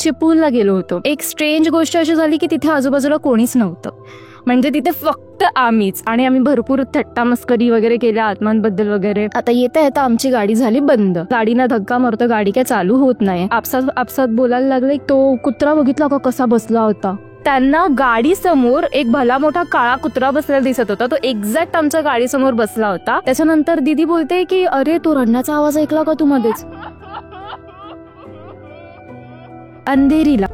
चिपळूणला गेलो होतो. एक स्ट्रेंज गोष्ट अशी झाली की तिथे आजूबाजूला कोणीच नव्हतं. म्हणजे तिथे फक्त आम्हीच, आणि आम्ही भरपूर थट्टा मस्करी वगैरे केल्या आत्मांबद्दल वगैरे. आता येता येता आमची गाडी झाली बंद. गाडीना धक्का मारतो, गाडी काय चालू होत नाही. आपसात बोलायला लागले. तो कुत्रा बघितला का कसा बसला होता. त्यांना गाडी समोर एक भला मोठा काळा कुत्रा बसलेला दिसत होता. तो एक्झॅक्ट आमच्या गाडी समोर बसला होता. त्याच्यानंतर दीदी बोलते की अरे तो रडण्याचा आवाज ऐकला का तू मध्येच. अंधेरीला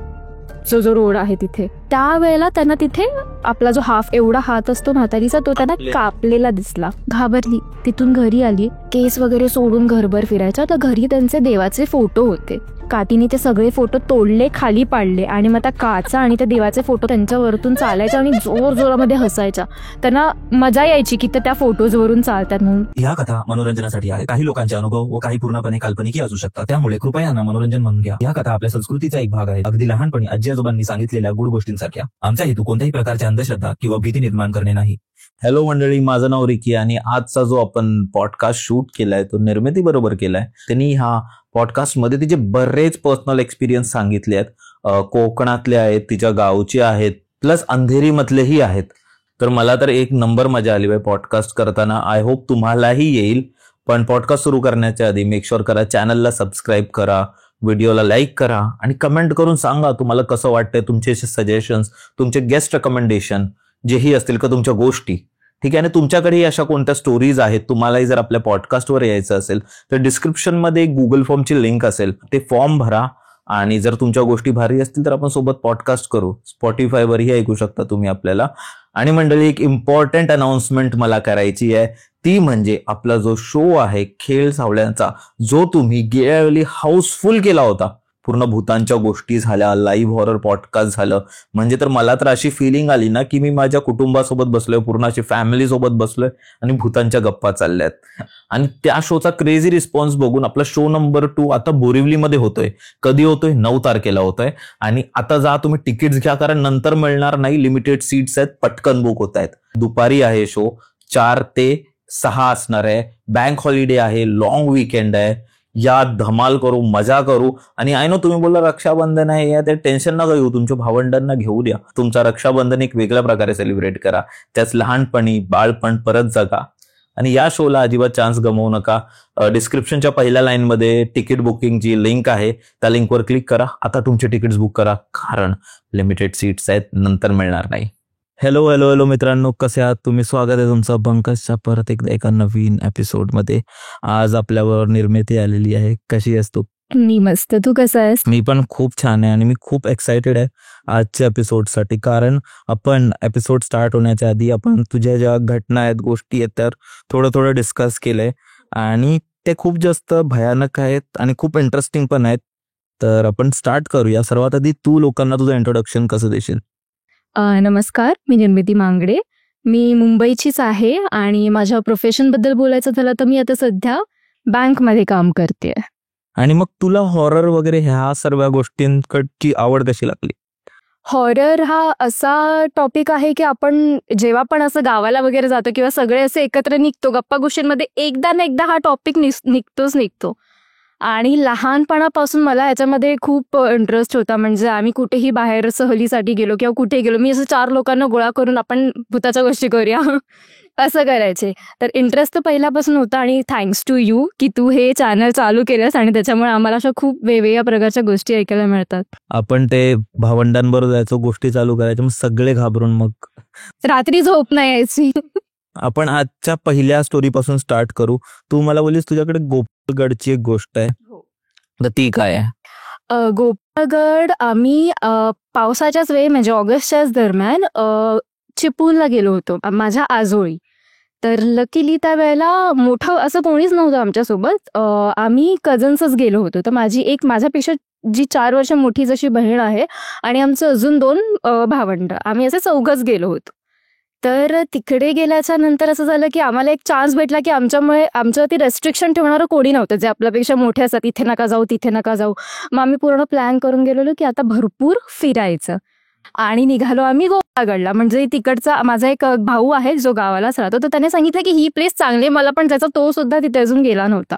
जो रोड आहे तिथे त्यावेळेला त्यांना तिथे आपला जो हाफ एवढा हात असतो म्हातारीचा तो त्यांना कापलेला दिसला. घाबरली, तिथून घरी आली. केस वगैरे सोडून घरभर फिरायचा. तर घरी त्यांचे देवाचे फोटो होते. काकीने ते सगळे फोटो तोडले, खाली पाडले, आणि मग त्या काचा आणि त्या देवाचे फोटो त्यांच्या वरतून चालायच्या आणि जोर जोरामध्ये हसायच्या. त्यांना मजा यायची की त्या फोटोज वरून चालतात म्हणून. ह्या कथा मनोरंजनासाठी आहे. काही लोकांचे अनुभव व काही पूर्णपणे काल्पनिक असू शकतात. त्यामुळे कृपया यांना मनोरंजन म्हणून घ्या. या कथा आपल्या संस्कृतीचा एक भाग आहे. अगदी लहानपणी आजी आजोबांनी सांगितलेल्या गुड गोष्टींसारख्या. आमचा हेतू कोणत्याही प्रकारच्या अंधश्रद्धा किंवा भीती निर्माण करणे नाही. हॅलो मंडळी, माझं नाव रिकी आणि आजचा जो आपण पॉडकास्ट शूट केलाय तो निर्मिती बरोबर केलाय. त्यांनी हा पॉडकास्ट मध्ये तिचे बरेच पर्सनल एक्सपिरियन्स सांगितले आहेत. कोकणातले आहेत, तिच्या गावचे आहेत, प्लस अंधेरी मधलेही आहेत. तर मला तर एक नंबर मजा आली आहे पॉडकास्ट करताना. आय होप तुम्हालाही येईल. पण पॉडकास्ट सुरू करण्याच्या आधी मेक शुअर करा चॅनलला सबस्क्राईब करा, व्हिडिओला लाईक करा आणि कमेंट करून सांगा तुम्हाला कसं वाटतंय. तुमचे सजेशन्स, तुमचे गेस्ट रेकमेंडेशन जेही असतील का, तुमच्या गोष्टी, ठीक आहे. आणि तुमच्याकडेही अशा कोणत्या स्टोरीज आहेत, तुम्हालाही जर आपल्या पॉडकास्टवर यायचं असेल तर डिस्क्रिप्शनमध्ये एक गुगल फॉर्मची लिंक असेल, ते फॉर्म भरा. आणि जर तुमच्या गोष्टी भारी असतील तर आपण सोबत पॉडकास्ट करू. स्पॉटिफायवरही ऐकू शकता तुम्ही आपल्याला. आणि मंडळी, एक इम्पॉर्टंट अनाउन्समेंट मला करायची आहे. ती म्हणजे आपला जो शो आहे खेळ सावळ्यांचा, जो तुम्ही गेल्या वेळी हाऊसफुल केला होता. पूर्ण भूतांच्या गोष्टी झाल्या, लाईव्ह हॉरर पॉडकास्ट झालं. म्हणजे तर मला तर अशी फिलिंग आली ना की मी माझ्या कुटुंबासोबत बसलोय, पूर्ण अशी फॅमिली सोबत बसलोय आणि भूतांच्या गप्पा चालल्यात. आणि त्या शोचा क्रेझी रिस्पॉन्स बघून आपला शो नंबर 2 आता बोरिवलीमध्ये होतोय. कधी होतोय? 9 तारखेला होतोय. आणि आता जा तुम्ही तिकीट्स घ्या, कारण नंतर मिळणार नाही. लिमिटेड सीट्स आहेत, पटकन बुक होत आहेत. दुपारी आहे शो, 4 ते 6 असणार आहे. बँक हॉलिडे आहे, लॉंग वीकेंड आहे. या धमाल करू, मजा करू. आणि आय नो तुम्ही बोलला रक्षाबंधन आहे, या ते टेन्शन नका घेऊ, तुमच्या भावंडांना घेऊ द्या. तुमचा रक्षाबंधन एक वेगळ्या प्रकारे सेलिब्रेट करा. त्याच लहानपणी बाळपण परत जगा. आणि या शोला अजिबात चान्स गमवू नका. डिस्क्रिप्शनच्या पहिल्या लाईनमध्ये तिकीट बुकिंगची लिंक आहे, त्या लिंकवर क्लिक करा. आता तुमचे तिकीट्स बुक करा, कारण लिमिटेड सीट्स आहेत, नंतर मिळणार नाही. हॅलो हॅलो हॅलो मित्रांनो, कसे आहात तुम्ही? स्वागत आहे तुमचं पंकजच्या परत एकदा एका नवीन एपिसोडमध्ये. आज आपल्यावर निर्मिती आलेली आहे. कशी आहेस तू? मी मस्त, तू कसा आहेस? मी पण खूप छान आहे आणि मी खूप एक्सायटेड आहे आजच्या एपिसोडसाठी. कारण आपण एपिसोड स्टार्ट होण्याच्या आधी आपण तुझ्या ज्या घटना आहेत, गोष्टी आहेत, तर थोडं डिस्कस केलंय आणि ते खूप जास्त भयानक आहेत आणि खूप इंटरेस्टिंग पण आहेत. तर आपण स्टार्ट करूया. सर्वात आधी तू लोकांना तुझं इंट्रोडक्शन कसं देशील? नमस्कार, मी निर्मिती मांगडे. मी मुंबईचीच आहे आणि माझ्या प्रोफेशनबद्दल बोलायचं झालं तर मी आता सध्या बँकमध्ये काम करते. आणि मग तुला हॉरर वगैरे ह्या सर्व गोष्टींकडची आवड कशी लागली? हॉरर हा असा टॉपिक आहे की आपण जेव्हा पण असं गावाला वगैरे जातो किंवा सगळे असे एकत्र निघतो गप्पा गोष्टींमध्ये, एकदा ना एकदा हा टॉपिक निघतो. आणि लहानपणापासून मला याच्यामध्ये खूप इंटरेस्ट होता. म्हणजे आम्ही कुठेही बाहेर सहलीसाठी गेलो किंवा कुठे गेलो, मी असं 4 लोकांना गोळा करून आपण भूताच्या गोष्टी करूया असं करायचे. तर इंटरेस्ट तर पहिल्यापासून होता. आणि थँक्स टू यू की तू हे चॅनल चालू केलंस आणि त्याच्यामुळे आम्हाला अशा खूप वेगवेगळ्या प्रकारच्या गोष्टी ऐकायला मिळतात. आपण ते भावंडांबरोबर जायचो, गोष्टी चालू करायच्या, मग सगळे घाबरून मग रात्री झोप नाही यायची. आपण आजच्या पहिल्या स्टोरी पासून स्टार्ट करू. तू मला बोललीस तुझ्याकडे गोपाळगडची एक गोष्ट आहे, तर ती काय आहे? गोपाळगड आम्ही पावसाच्याच वेळी म्हणजे ऑगस्टच्याच दरम्यान चिपळूणला गेलो होतो माझ्या आजोळी. तर लकीली त्या वेळेला मोठं असं कोणीच नव्हतं आमच्यासोबत. आम्ही कझन्सच गेलो होतो. तर माझ्यापेक्षा जी 4 वर्ष मोठी जशी बहीण आहे आणि आमचं अजून 2 भावंड, आम्ही असे 4घच गेलो होतो. तर तिकडे गेल्याच्या नंतर असं झालं की आम्हाला एक चान्स भेटला की आमच्यावरती रेस्ट्रिक्शन ठेवणारं कोणी नव्हतं, जे आपल्यापेक्षा मोठे असतात, इथे नका जाऊ तिथे नका जाऊ. मग आम्ही पूर्ण प्लॅन करून गेलेलो की आता भरपूर फिरायचं आणि निघालो आम्ही घडला. म्हणजे तिकडचा माझा एक भाऊ आहे जो गावालाच राहतो, तर त्याने सांगितलं की ही प्लेस चांगली, मला पण त्याचा तो सुद्धा तिथे अजून गेला नव्हता.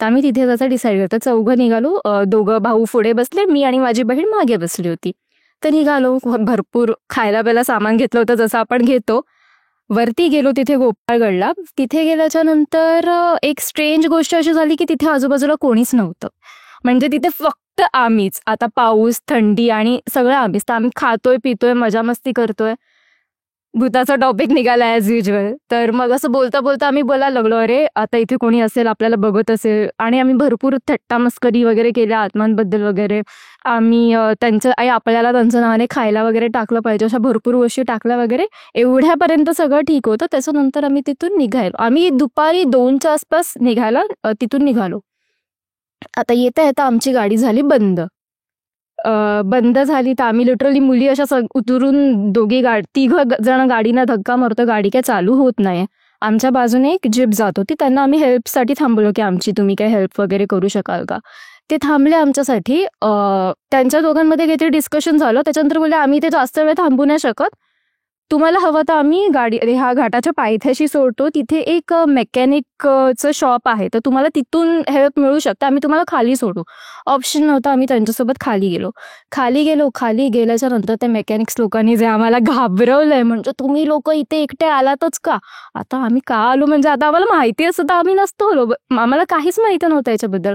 तर आम्ही तिथे जायचं डिसाईड करतो. चौघं निघालो. दोघं भाऊ पुढे बसले, मी आणि माझी बहीण मागे बसली होती. तर निघालो. भरपूर खायला प्यायला सामान घेतलं होतं जसं आपण घेतो. वरती गेलो तिथे गोपाळगडला. तिथे गेल्याच्या नंतर एक स्ट्रेंज गोष्ट अशी झाली की तिथे आजूबाजूला कोणीच नव्हतं. म्हणजे तिथे फक्त आम्हीच. आता पाऊस, थंडी आणि सगळं आम्हीच. तर आम्ही खातोय, पितोय, मजा मस्ती करतोय. भूताचा टॉपिक निघाला ॲज युजल. तर मग असं बोलता बोलता आम्ही बोलायला लागलो, अरे आता इथे कोणी असेल, आपल्याला बघत असेल. आणि आम्ही भरपूर थट्टा मस्करी वगैरे केल्या आत्मांबद्दल वगैरे. आम्ही आपल्याला त्यांच्या नावाने खायला वगैरे टाकलं पाहिजे, अशा भरपूर गोष्टी टाकल्या वगैरे. एवढ्यापर्यंत सगळं ठीक होतं. त्याच्यानंतर आम्ही तिथून निघालो. आम्ही दुपारी 2च्या आसपास तिथून निघालो. आता येता येता आमची गाडी झाली बंद. बंद झाली तर आम्ही लिटरली मुली अशा उतरून तिघ जण गाडीना धक्का मारतो. गाडी काय चालू होत नाही. आमच्या बाजूने एक जीप जात होती. त्यांना आम्ही हेल्पसाठी थांबलो की आमची तुम्ही काय हेल्प वगैरे करू शकाल का. ते थांबले आमच्यासाठी. त्यांच्या दोघांमध्ये काहीतरी डिस्कशन झालं. त्याच्यानंतर बोलले आम्ही ते जास्त वेळ थांबू नाही शकत, तुम्हाला हवं तर आम्ही ह्या घाटाच्या पायथ्याशी सोडतो. तिथे एक मेकॅनिकचं शॉप आहे, तर तुम्हाला तिथून हेल्प मिळू शकते, आम्ही तुम्हाला खाली सोडू. ऑप्शन नव्हता. आम्ही त्यांच्यासोबत खाली गेलो. खाली गेल्याच्या नंतर त्या मेकॅनिक्स लोकांनी जे आम्हाला घाबरवलंय, म्हणजे तुम्ही लोक इथे एकटे आलातच का. आता आम्ही का आलो म्हणजे आता आम्हाला माहिती असतं तर आम्ही नसतो आलो. आम्हाला काहीच माहिती नव्हतं याच्याबद्दल.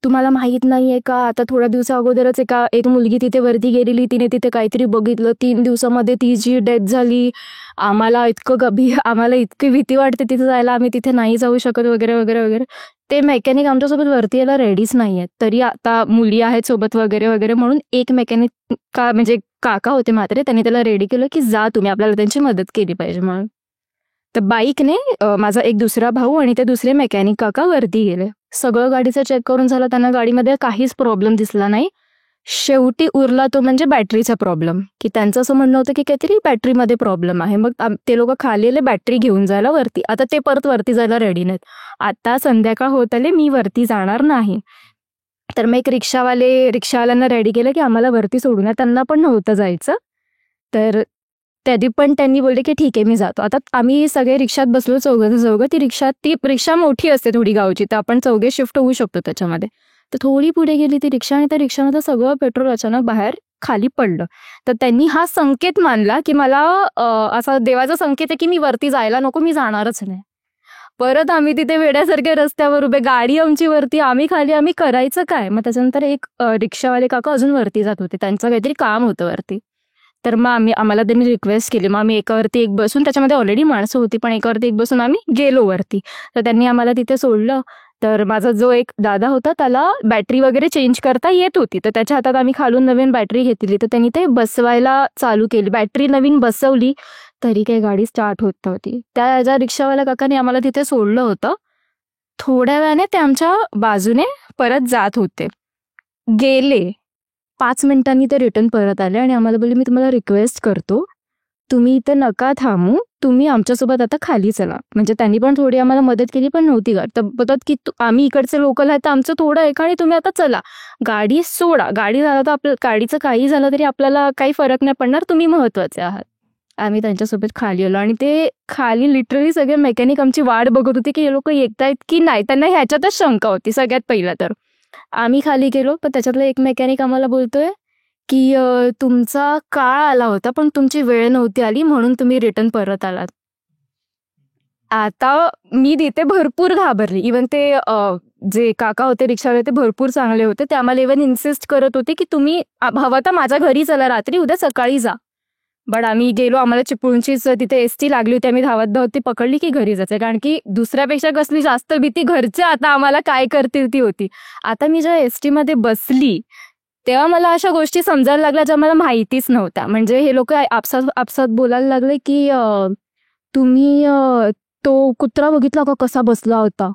तुम्हाला माहित नाहीये का, आता थोड्या दिवसा अगोदरच एक मुलगी तिथे वरती गेलेली, तिने तिथे काहीतरी बघितलं, 3 दिवसामध्ये तिची डेथ झाली. आम्हाला इतकी भीती वाटते तिथे जायला, आम्ही तिथे नाही जाऊ शकत वगैरे वगैरे वगैरे. ते मेकॅनिक आमच्यासोबत वरती यायला रेडीच नाहीयेत. तरी आता मुली आहेत सोबत वगैरे वगैरे म्हणून एक मेकॅनिक म्हणजे काका होते मात्र, त्यांनी त्याला रेडी केलं की जा तुम्ही, आपल्याला त्यांची मदत केली पाहिजे म्हणून. तर बाईकने माझा एक दुसरा भाऊ आणि ते दुसरे मेकॅनिक काका वरती गेले. सगळं गाडीचं चेक करून झालं, त्यांना गाडीमध्ये काहीच प्रॉब्लेम दिसला नाही. शेवटी उरला तो म्हणजे बॅटरीचा प्रॉब्लेम, की त्यांचं असं म्हणणं होतं की काहीतरी बॅटरीमध्ये प्रॉब्लेम आहे. मग ते लोक खाली आले बॅटरी घेऊन जायला वरती. आता ते परत वरती जायला रेडी नाहीत. आता संध्याकाळ होत आले, मी वरती जाणार नाही. तर मग एक रिक्षावाल्यांना रेडी केलं की आम्हाला वरती सोडून. त्यांना पण नव्हतं जायचं. तर त्यादी पण त्यांनी बोलले की ठीक आहे मी जातो. आता आम्ही सगळे रिक्षात बसलो, चौघं. ती रिक्षा मोठी असते थोडी गावची, तर आपण चौघे शिफ्ट होऊ शकतो त्याच्यामध्ये. तर थोडी पुढे गेली ती रिक्षा आणि त्या रिक्षामध्ये सगळं पेट्रोल अचानक बाहेर खाली पडलं. तर त्यांनी हा संकेत मानला की मला असा देवाचा संकेत आहे की मी वरती जायला नको, मी जाणारच नाही. परत आम्ही तिथे वेड्यासारख्या रस्त्यावर उभे, गाडी आमची वरती, आम्ही खाली, आम्ही करायचं काय. मग त्याच्यानंतर एक रिक्षावाले काका अजून वरती जात होते, त्यांचं काहीतरी काम होतं वरती. तर मग आम्हाला त्यांनी रिक्वेस्ट केली. मग आम्ही एकावरती एक बसून, त्याच्यामध्ये ऑलरेडी माणसं होती पण एकावरती एक बसून आम्ही गेलो वरती. तर त्यांनी आम्हाला तिथे सोडलं. तर माझा जो एक दादा होता त्याला बॅटरी वगैरे चेंज करता येत होती, तर त्याच्या हातात आम्ही खालून नवीन बॅटरी घेतली. तर त्यांनी ते बसवायला चालू केली. बॅटरी नवीन बसवली तरी काही गाडी स्टार्ट होत नव्हती. त्या रिक्षावाल्या काकाने आम्हाला तिथे सोडलं होतं. थोड्या वेळाने ते आमच्या बाजूने परत जात होते. गेले 5 मिनिटांनी ते रिटर्न परत आले आणि आम्हाला बोलले मी तुम्हाला रिक्वेस्ट करतो, तुम्ही इथे नका थांबू, तुम्ही आमच्यासोबत आता खाली चला. म्हणजे त्यांनी पण थोडी आम्हाला मदत केली पण नव्हती गाडी. तर बोलतात की आम्ही इकडचे लोकल आहे तर आमचं थोडं आहे आणि तुम्ही आता चला, गाडी सोडा. गाडी झालं तर गाडीचं काही झालं तरी आपल्याला काही फरक नाही पडणार, तुम्ही महत्वाचे आहात. आम्ही त्यांच्यासोबत खाली आलो आणि ते खाली लिटरली सगळे मेकॅनिक आमची वाट बघत होते की हे लोक येतायत की नाही. त्यांना ह्याच्यातच शंका होती सगळ्यात पहिला. तर आम्ही खाली गेलो, पण त्याच्यातला एक मेकॅनिक आम्हाला बोलतोय की तुमचा काळ आला होता पण तुमची वेळ नव्हती आली म्हणून तुम्ही रिटर्न परत आलात. आता मी तिथे भरपूर घाबरली. इव्हन ते जे काका होते रिक्षावाले ते भरपूर चांगले होते. ते आम्हाला इव्हन इन्सिस्ट करत होते की तुम्ही हवं तर माझ्या घरी चला, रात्री उद्या सकाळी जा. बट आम्ही गेलो. आम्हाला चिपळूणचीच तिथे एसटी लागली होती. आम्ही धावत ती पकडली की घरी जायचं, कारण की दुसऱ्यापेक्षा कसली जास्त भीती घरचे आता आम्हाला काय करतील ती होती. आता मी जेव्हा एसटी मध्ये बसली तेव्हा मला अशा गोष्टी समजायला लागल्या ज्या मला माहितीच नव्हत्या. म्हणजे हे लोक आपसात बोलायला लागले की तुम्ही तो कुत्रा बघितला का कसा बसला होता.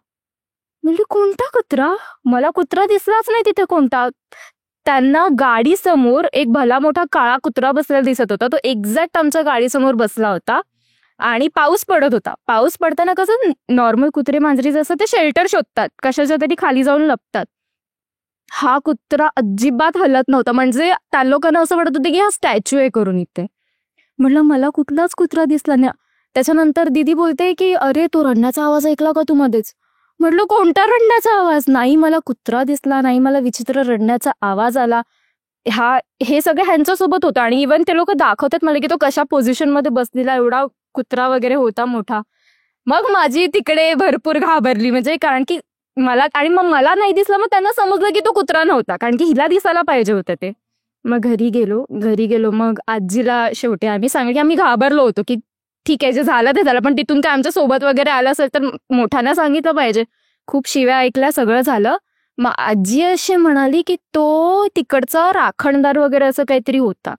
म्हणजे कोणता कुत्रा, मला कुत्रा दिसलाच नाही तिथे कोणता. त्यांना गाडी समोर एक भला मोठा काळा कुत्रा बसलेला दिसत होता. तो एक्झॅक्ट आमच्या गाडीसमोर बसला होता आणि पाऊस पडत होता. पाऊस पडताना कसं नॉर्मल कुत्रे मांजरी जसं ते शेल्टर शोधतात, कशाच्या तरी खाली जाऊन लपतात. हा कुत्रा अजिबात हलत नव्हता. म्हणजे त्या लोकांना असं वाटत होतं की हा स्टॅच्यू आहे करून इथे. म्हटलं मला कुठलाच कुत्रा दिसला नाही. त्याच्यानंतर दीदी बोलते की अरे तो रडण्याचा आवाज ऐकला का तू मध्येच? म्हटलं कोणता रडण्याचा आवाज? नाही मला कुत्रा दिसला नाही, मला विचित्र रडण्याचा आवाज आला. हे सगळं ह्यांच्यासोबत होतं आणि इव्हन ते लोक दाखवतात मला की तो कशा पोझिशन मध्ये बसलेला, एवढा कुत्रा वगैरे होता मोठा. मग माझी तिकडे भरपूर घाबरली, म्हणजे कारण की मग मला नाही दिसलं, मग त्यांना समजलं की तो कुत्रा नव्हता, कारण की हिला दिसायला पाहिजे होतं ते. मग घरी गेलो मग आजीला शेवटी आम्ही सांगितलं की आम्ही घाबरलो होतो की ठीक आहे जे झालं ते झालं, पण तिथून काय आमच्या सोबत वगैरे आलं असेल तर मोठ्यांना सांगितलं पाहिजे. खूप शिव्या ऐकल्या, सगळं झालं. मग आजी अशी म्हणाली की तो तिकडचा राखणदार वगैरे असं काहीतरी होता,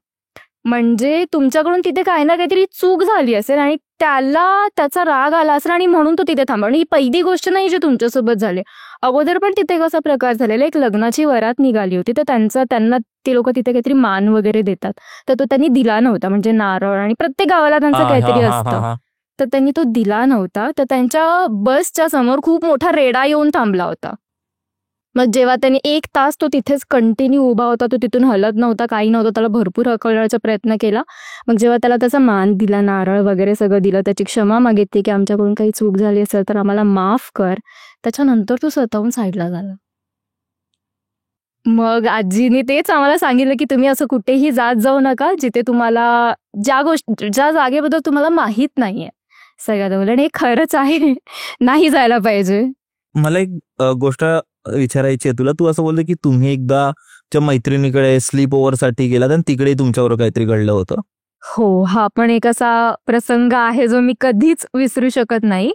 म्हणजे तुमच्याकडून तिथे काही ना काहीतरी चूक झाली असेल आणि त्याला त्याचा राग आला असेल आणि म्हणून तो तिथे थांबला. आणि ही पहिली गोष्ट नाही जी तुमच्यासोबत झाली, अगोदर पण तिथे कसा प्रकार झालेला, एक लग्नाची वरात निघाली होती तर त्यांना ते लोक तिथे काहीतरी मान वगैरे देतात, तर तो त्यांनी दिला नव्हता, म्हणजे नारळ, आणि प्रत्येक गावाला त्यांचं काहीतरी असतं, तर त्यांनी तो दिला नव्हता. तर त्यांच्या बसच्या समोर खूप मोठा रेडा येऊन थांबला होता. मग जेव्हा त्यांनी 1 तास तो तिथेच कंटिन्यू उभा होता, तो तिथून हलत नव्हता, काही नव्हतं, त्याला भरपूर हकलण्याचा प्रयत्न केला. मग जेव्हा त्याला त्याचा मान दिला, नारळ वगैरे सगळं दिलं, त्याची क्षमा मागितली की आमच्याकडून काही चूक झाली असेल तर आम्हाला माफ कर, त्याच्यानंतर तो स्वतःहून साईडला झाला. मग आजीने तेच आम्हाला सांगितलं की तुम्ही असं कुठेही जात जाऊ नका जिथे तुम्हाला ज्या जागेबद्दल तुम्हाला माहित नाहीये. सगळ्यात बोललं आणि हे खरंच आहे, नाही जायला पाहिजे. मला एक गोष्ट विचारायची आहे तुला. तू असं बोललं की तुम्ही एकदा त्या मैत्रिणीकडे स्लीप ओव्हर साठी गेलात आणि तिकडे तुमच्यावर काहीतरी घडलं होतं. हो, हा पण एक असा प्रसंग आहे जो मी कधीच विसरू शकत नाही.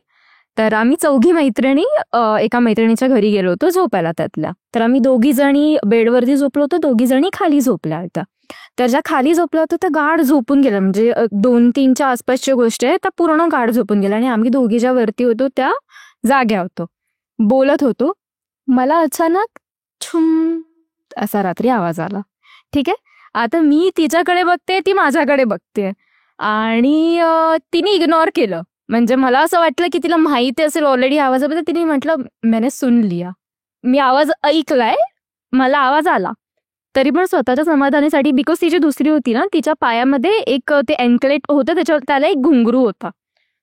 तर आम्ही 4 मैत्रिणी एका मैत्रिणीच्या घरी गेलो होतो झोपायला त्यातल्या. तर आम्ही 2 जणी बेडवरती झोपलो होतो, 2 जणी खाली झोपल्या होत्या. तर ज्या खाली झोपल्या होत्या त्या गाढ झोपून गेल्या, म्हणजे 2-3च्या आसपासच्या गोष्टी आहे, त्या पूर्ण गाढ झोपून गेल्या आणि आम्ही 2 ज्या वरती होतो त्या जाग्या होतो, बोलत होतो. मला अचानक छुम असा रात्री आवाज आला. ठीक आहे, आता मी तिच्याकडे बघते, ती माझ्याकडे बघते आणि तिने इग्नोर केलं, म्हणजे मला असं वाटलं की तिला माहिती असेल ऑलरेडी आवाजाबद्दल. तिने म्हटलं मैंने सुन लिया, मी आवाज ऐकलाय, मला आवाज आला. तरी पण स्वतःच्या समाधानासाठी, बिकॉज ती जी दुसरी होती ना तिच्या पायामध्ये एक ते अँकलेट होतं, त्याच्यावर त्याला एक घुंगरू होता.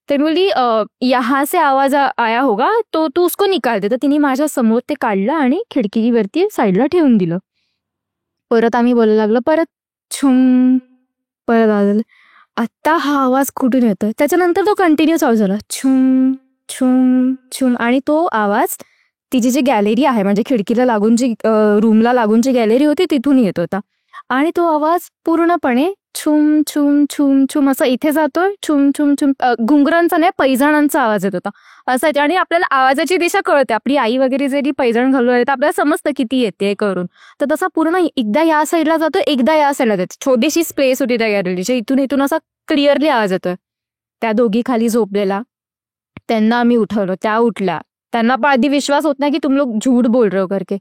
तर बोलली यहाँ से आवाज आया होगा तो तू उसको निकाल दे. तर तिने माझ्या समोर ते काढलं आणि खिडकीवरती साईडला ठेवून दिलं. परत आम्ही बोलायला लागलो, परत छुम, परत आवाज. आत्ता हा आवाज कुठून येतोय? त्याच्यानंतर तो कंटिन्यू चालू झाला, छुम छुम छुम, आणि तो आवाज तिची जी गॅलरी आहे, म्हणजे खिडकीला लागून जी रूमला लागून जी गॅलरी होती तिथून येत होता. आणि तो आवाज पूर्णपणे छुम छुम छुम छुम असं इथे जातोय, छुम छुम छुम, घुंगरांचा नाही पैजणांचा आवाज येत होता असा. आणि आपल्याला आवाजाची दिशा कळते, आपली आई वगैरे जरी पैजण घालून आली तर आपल्याला समजतं किती येते करून. तर तसा पूर्ण एकदा या साईडला जातो, एकदा या साईडला जातो. छोटीशी स्पेस होती त्या गॅलरीची, इथून असा क्लिअरली आवाज येतोय. त्या 2 खाली झोपलेला, त्यांना आम्ही उठवलं, त्या उठल्या. त्यांना पण आधी विश्वास होत नाही की तुम लोग झूठ बोल रहे हो करके.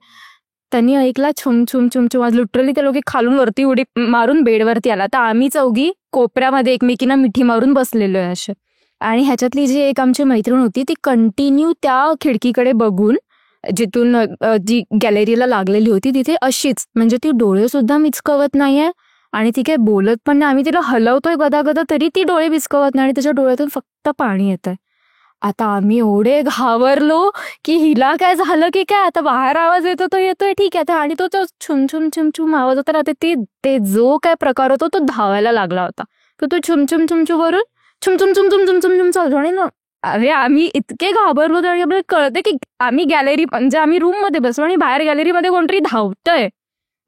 त्यांनी ऐकला छुम छुम छुम छुम, आज लिटरली ते लोक खालून वरती उडी मारून बेडवरती आला. तर आम्ही 4 कोपऱ्यामध्ये एकमेकींना मिठी मारून बसलेलो आहे असे. आणि ह्याच्यातली जी एक आमची मैत्रीण होती ती कंटिन्यू त्या खिडकीकडे बघून, जिथून जी गॅलरीला लागलेली होती तिथे अशीच, म्हणजे ती डोळे सुद्धा मिचकवत नाहीये आणि ती काही बोलत पण नाही. आम्ही तिला हलवतोय गदागदा तरी ती डोळे मिचकवत नाही आणि त्याच्या डोळ्यातून फक्त पाणी येत आहे. आता आम्ही एवढे घाबरलो की हिला काय झालं की काय, आता बाहेर आवाज येतोय ठीक आहे. आणि तो छुम छुम छुम छुम आवाज होता ना, ते जो काय प्रकार होता तो धावायला लागला होता. तर तो छुम छुम छुम छुम वरून छुम छुम छुम छुम छुम छुम छुम चालतो. आणि ना अरे आम्ही इतके घाबरलो तर आपल्याला कळते की आम्ही गॅलरी, म्हणजे आम्ही रूम मध्ये बसलो आणि बाहेर गॅलरीमध्ये कोणतरी धावतंय.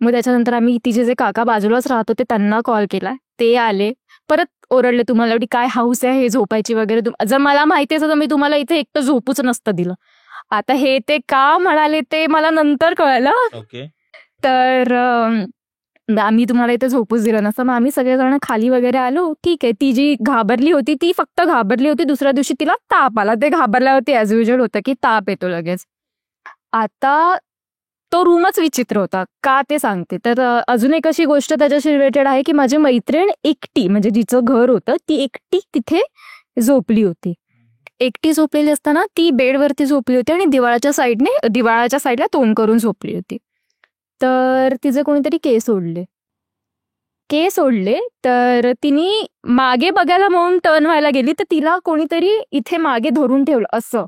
मग त्याच्यानंतर आम्ही तिचे जे काका बाजूलाच राहत होते त्यांना कॉल केला, ते आले, परत ओरडले तुम्हाला एवढी काय हाऊस आहे हे झोपायची वगैरे, जर मला माहिती असतं तर मी तुम्हाला इथे एकटं झोपूच नसतं दिलं. आता हे ते का म्हणाले ते मला नंतर कळलं. ओके. तर आम्ही तुम्हाला इथे झोपूच दिलं नसतं. मग आम्ही सगळेजण खाली वगैरे आलो. ठीक आहे, ती जी घाबरली होती ती फक्त घाबरली होती, दुसऱ्या दिवशी तिला ताप आला. ते घाबरल्यावरती ॲज युजल होतं की ताप येतो लगेच. आता तो रूमच विचित्र होता, का ते सांगते. तर अजून एक अशी गोष्ट त्याच्याशी रिलेटेड आहे की माझी मैत्रीण एकटी, म्हणजे जिचं घर होतं ती एकटी तिथे झोपली होती. एकटी झोपलेली असताना ती बेडवरती झोपली होती आणि दिवाळाच्या साईडला तोंड करून झोपली होती. तर तिचे कोणीतरी केस ओढले केस ओढले तर तिने मागे बघायला म्हणून टर्न व्हायला गेली तर तिला कोणीतरी इथे मागे धरून ठेवलं असं.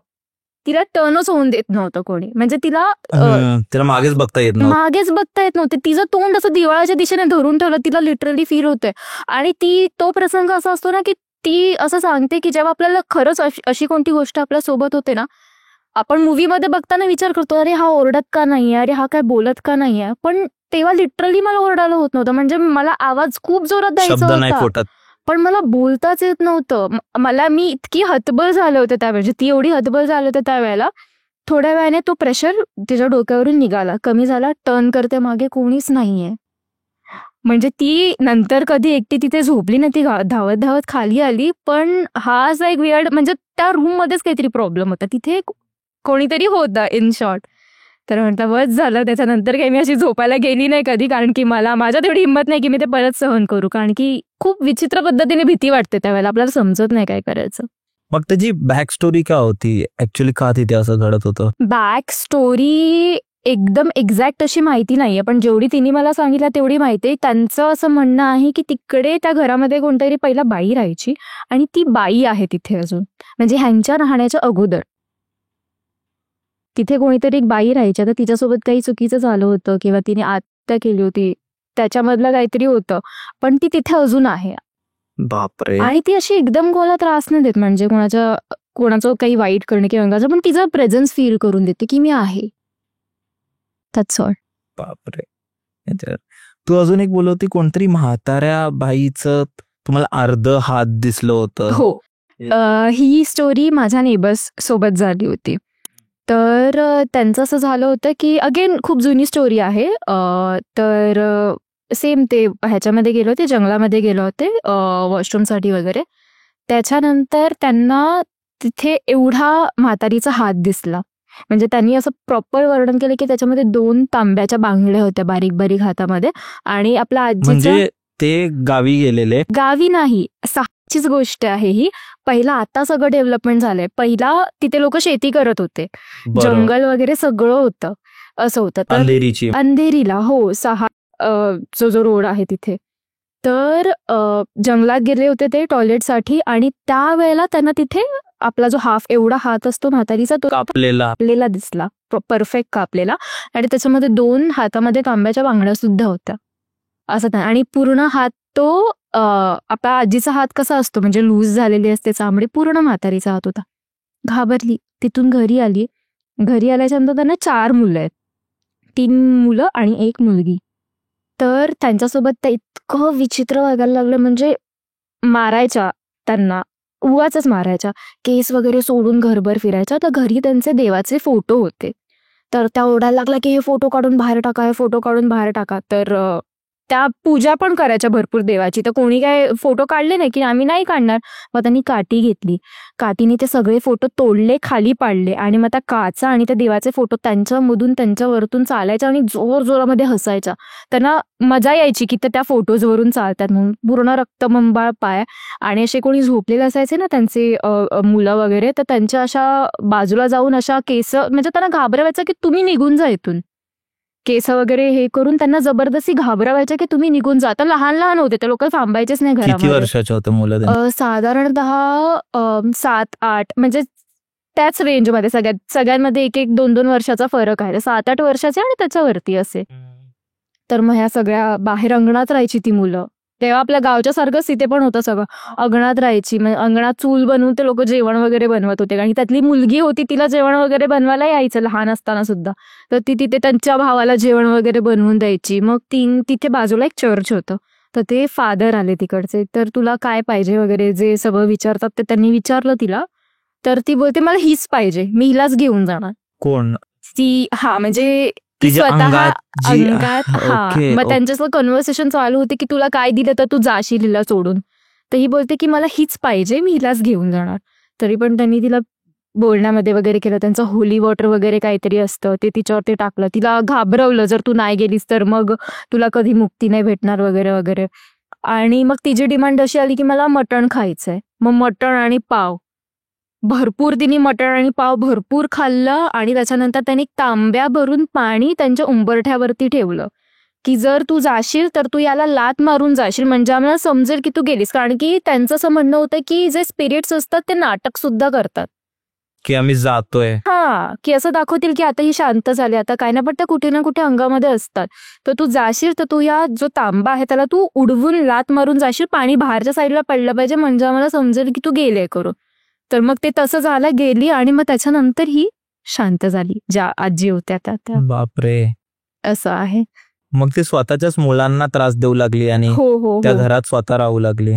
तिला टर्नच होऊन देत नव्हतं कोणी, म्हणजे तिला तिला मागेच बघता येत नव्हतं. मागेच बघता येत नव्हते. तिचं तोंड असं दिवाळाच्या दिशेने धरून ठेवलं. तिला लिटरली फील होतंय. आणि ती तो प्रसंग असा असतो ना की ती असं सांगते की जेव्हा आपल्याला खरंच अशी कोणती गोष्ट आपल्या सोबत होते ना, आपण मूवीमध्ये बघताना विचार करतो अरे हा ओरडत का नाहीये, अरे हा काय बोलत का नाहीये, पण तेव्हा लिटरली मला ओरडायला होत नव्हतं. म्हणजे मला आवाज खूप जोरात द्यायचा शब्द नाही होता फुटत. पण मला बोलताच येत नव्हतं. मी इतकी हतबल झाले होते त्यावेळेस, ती एवढी हतबल झाले होते त्यावेळेला. थोड्या वेळाने तो प्रेशर तिच्या डोक्यावरून निघाला, कमी झाला. टर्न करते मागे कोणीच नाहीये. म्हणजे ती नंतर कधी एकटी तिथे झोपली नाही, ती धावत धावत खाली आली. पण हा असा एक वियर्ड, म्हणजे त्या रूम मध्येच काहीतरी प्रॉब्लेम होता, तिथे कोणीतरी होता इन शॉर्ट. तर म्हटलं बस झालं. त्याच्यानंतर काही मी अशी झोपायला गेली नाही कधी, कारण की माझ्यात एवढी हिंमत नाही की मी ते परत सहन करू, कारण की खूप विचित्र पद्धतीने भीती वाटते त्यावेळेला, आपल्याला समजत नाही काय करायचं. मग त्याची बॅक स्टोरी काय होती, ऍक्च्युली का तिथे असं घडत होतं? बॅक स्टोरी एकदम एक्झॅक्ट अशी माहिती नाहीये, पण जेवढी तिने मला सांगितलं तेवढी माहिती आहे. त्यांचं असं म्हणणं आहे की तिकडे त्या घरामध्ये कोणतरी पहिला बाई राहायची आणि ती बाई आहे तिथे अजून, म्हणजे ह्यांच्या राहण्याच्या अगोदर तिथे कोणीतरी एक बाई राहायची. तर तिच्यासोबत काही चुकीचं झालं होतं किंवा तिने आत्महत्या केली होती, त्याच्यामधलं काहीतरी होतं, पण ती तिथे अजून आहे. बापरे. आणि ती अशी एकदम कोणाला त्रास नाही देत, म्हणजे कोणाचं काही वाईट करणे किंवा अंगाचं, पण तिचा प्रेझेन्स फील करून देते की मी आहे. That's all. बापरे. तू अजून एक बोलत होती कोणतरी म्हाताऱ्या बाईचं तुम्हाला अर्ध हात दिसलं होतं. हो, ही स्टोरी माझ्या नेबर्स सोबत झाली होती. तर त्यांचं असं झालं होतं की अगेन खूप जुनी स्टोरी आहे. तर सेम ते ह्याच्यामध्ये गेले होते, जंगलामध्ये गेले होते वॉशरूमसाठी वगैरे. त्याच्यानंतर त्यांना तिथे एवढा म्हातारीचा हात दिसला, म्हणजे त्यांनी असं प्रॉपर वर्णन केलं की त्याच्यामध्ये 2 तांब्याच्या बांगड्या होत्या बारीक बारीक हातामध्ये. आणि आपल्या आजीचं, म्हणजे ते गावी गेलेले? गावी नाही, साहचीच गोष्ट आहे ही. पहिला आता सगळं डेव्हलपमेंट झालंय, पहिला तिथे लोक शेती करत होते, जंगल वगैरे सगळं होतं, असं होतं. तर अंधेरीला, हो, 6 जो रोड आहे तिथे. तर जंगलात गेले होते ते टॉयलेटसाठी आणि त्यावेळेला त्यांना तिथे आपला जो एवढा हात असतो म्हातारीचा तो कापलेला दिसला, परफेक्ट कापलेला. आणि त्याच्यामध्ये 2 हातामध्ये तांब्याच्या बांगड्या सुद्धा होत्या असं. आणि पूर्ण हात तो आपल्या आजीचा हात कसा असतो, म्हणजे लूज झालेली असते चामडी, पूर्ण म्हातारीचा हात होता. घाबरली, तिथून घरी आली. घरी आल्याच्या नंतर त्यांना 4 मुलं आहेत, 3 मुलं आणि 1 मुलगी. तर त्यांच्यासोबत त्या इतकं विचित्र वागायला लागलं, म्हणजे मारायच्या त्यांना, उगाचच मारायच्या, केस वगैरे सोडून घरभर फिरायच्या. तर घरी त्यांचे देवाचे फोटो होते, तर त्या ओरडायला लागला की हे फोटो काढून बाहेर टाका, हे फोटो काढून बाहेर टाका. तर त्या पूजा पण करायच्या भरपूर देवाची, तर कोणी काय फोटो काढले नाही की आम्ही नाही काढणार. मग त्यांनी काठी घेतली, काठीने ते सगळे फोटो तोडले, खाली पाडले आणि मग त्या काचा आणि त्या देवाचे फोटो त्यांच्यामधून त्यांच्यावरतून चालायच्या आणि जोर जोरामध्ये हसायच्या. त्यांना मजा यायची की त्या फोटोजवरून चालतात म्हणून. पूर्ण रक्तबंबाळ पाय. आणि असे कोणी झोपलेले असायचे ना त्यांचे मुलं वगैरे, तर त्यांच्या अशा बाजूला जाऊन अशा केस, म्हणजे त्यांना घाबरवायचं की तुम्ही निघून जा इथून, केस वगैरे हे करून त्यांना जबरदस्ती घाबरवायचं की तुम्ही निघून जा. तर लहान लहान होते ते लोक, थांबायचेच नाही घरामध्ये. किती वर्षाचे होते मुलं? साधारणतः 7-8, म्हणजे त्याच रेंजमध्ये, सगळ्यांमध्ये 1-1, 2-2 वर्षाचा फरक आहे. 7-8 वर्षाचे आणि त्याच्यावरती असे. तर मग ह्या सगळ्या बाहेर अंगणात राहायची ती मुलं. तेव्हा आपल्या गावच्या सारखंच तिथे पण होतं सगळं, अंगणात राहायची. म्हणजे अंगणात चूल बनवून ते लोक जेवण वगैरे बनवत होते. आणि त्यातली मुलगी होती, तिला जेवण वगैरे बनवायला यायचं लहान असताना सुद्धा. तर ती तिथे त्यांच्या भावाला जेवण वगैरे बनवून द्यायची. मग तिथे बाजूला एक चर्च होतं, तर ते फादर आले तिकडचे. तर तुला काय पाहिजे वगैरे जे सगळं विचारतात ते त्यांनी विचारलं तिला. तर ती बोलते मला हीच पाहिजे, मी हिलाच घेऊन जाणार. कोण ती? हा, म्हणजे स्वतः अंगात. हा, मग त्यांच्यासोबत कन्व्हर्सेशन चालू होते की तुला काय दिलं तर तू जाशील हिला सोडून. तर ही बोलते की मला हीच पाहिजे, मी हिलाच घेऊन जाणार. तरी पण त्यांनी तिला बोलण्यामध्ये वगैरे केलं, त्यांचं होली वॉटर वगैरे काहीतरी असतं ते तिच्यावरती टाकलं, तिला घाबरवलं जर तू नाही गेलीस तर मग तुला कधी मुक्ती नाही भेटणार वगैरे वगैरे. आणि मग तिची डिमांड अशी आली की मला मटण खायचंय. मग मटण आणि पाव, भरपूर तिने मटण आणि पाव भरपूर खाल्लं. आणि त्याच्यानंतर त्यांनी तांब्या भरून पाणी त्यांच्या उंबरठ्यावरती ठेवलं की जर तू जाशील तर तू याला लात मारून जाशील म्हणजे आम्हाला समजेल की तू गेलीस. कारण की त्यांचं असं म्हणणं होतं की जे स्पिरिट्स असतात ते नाटक सुद्धा करतात. की आम्ही जातोय. की असं दाखवतील की आता ही शांत झाली, आता काय ना, पण त्या कुठे ना कुठे अंगामध्ये असतात. तर तू जाशील तर तू या जो तांबा आहे त्याला तू उडवून लात मारून जाशील, पाणी बाहेरच्या साईडला पडलं पाहिजे म्हणजे आम्हाला समजेल की तू गेले करून. तर मग ते तसं झालं, गेली आणि मग त्याच्यानंतर ही शांत झाली, ज्या आजी होत्या त्या. बापरे. असं आहे. मग ते स्वतःच्याच मुलांना त्रास देऊ लागली आणि हो. त्या घरात स्वतः राहू लागली.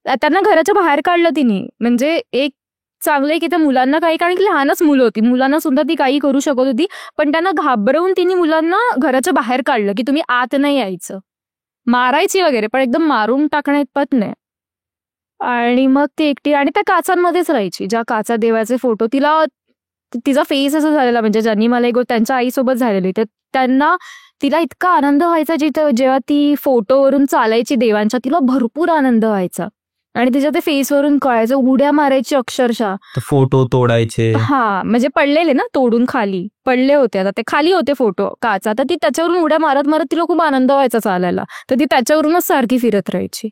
त्यांना घराच्या बाहेर काढलं तिने. म्हणजे एक चांगलं आहे की त्या मुलांना काही, कारण की लहानच मुलं होती, मुलांना सुद्धा ती काही करू शकत होती, पण त्यांना घाबरवून तिने मुलांना घराच्या बाहेर काढलं की तुम्ही आत नाही यायचं. मारायची वगैरे, पण एकदम मारून टाकण्यात पण नाही. आणि मग ती एकटी आणि त्या काचांमध्येच राहायची, ज्या काचा देवाचे फोटो, तिचा फेस असं झालेला, म्हणजे ज्यांनी मला एक त्यांच्या आईसोबत झालेली, तर तिला इतका आनंद व्हायचा जेव्हा ती फोटोवरून चालायची देवांच्या, तिला भरपूर आनंद व्हायचा आणि तिच्या ते फेसवरून कळायचं, उड्या मारायची अक्षरशः. फोटो तोडायचे. म्हणजे पडलेले ना, तोडून खाली पडले होते, आता ते खाली होते फोटो काचा, तर ती त्याच्यावरून उड्या मारत मारत तिला खूप आनंद व्हायचा चालायला, तर ती त्याच्यावरूनच सारखी फिरत राहायची.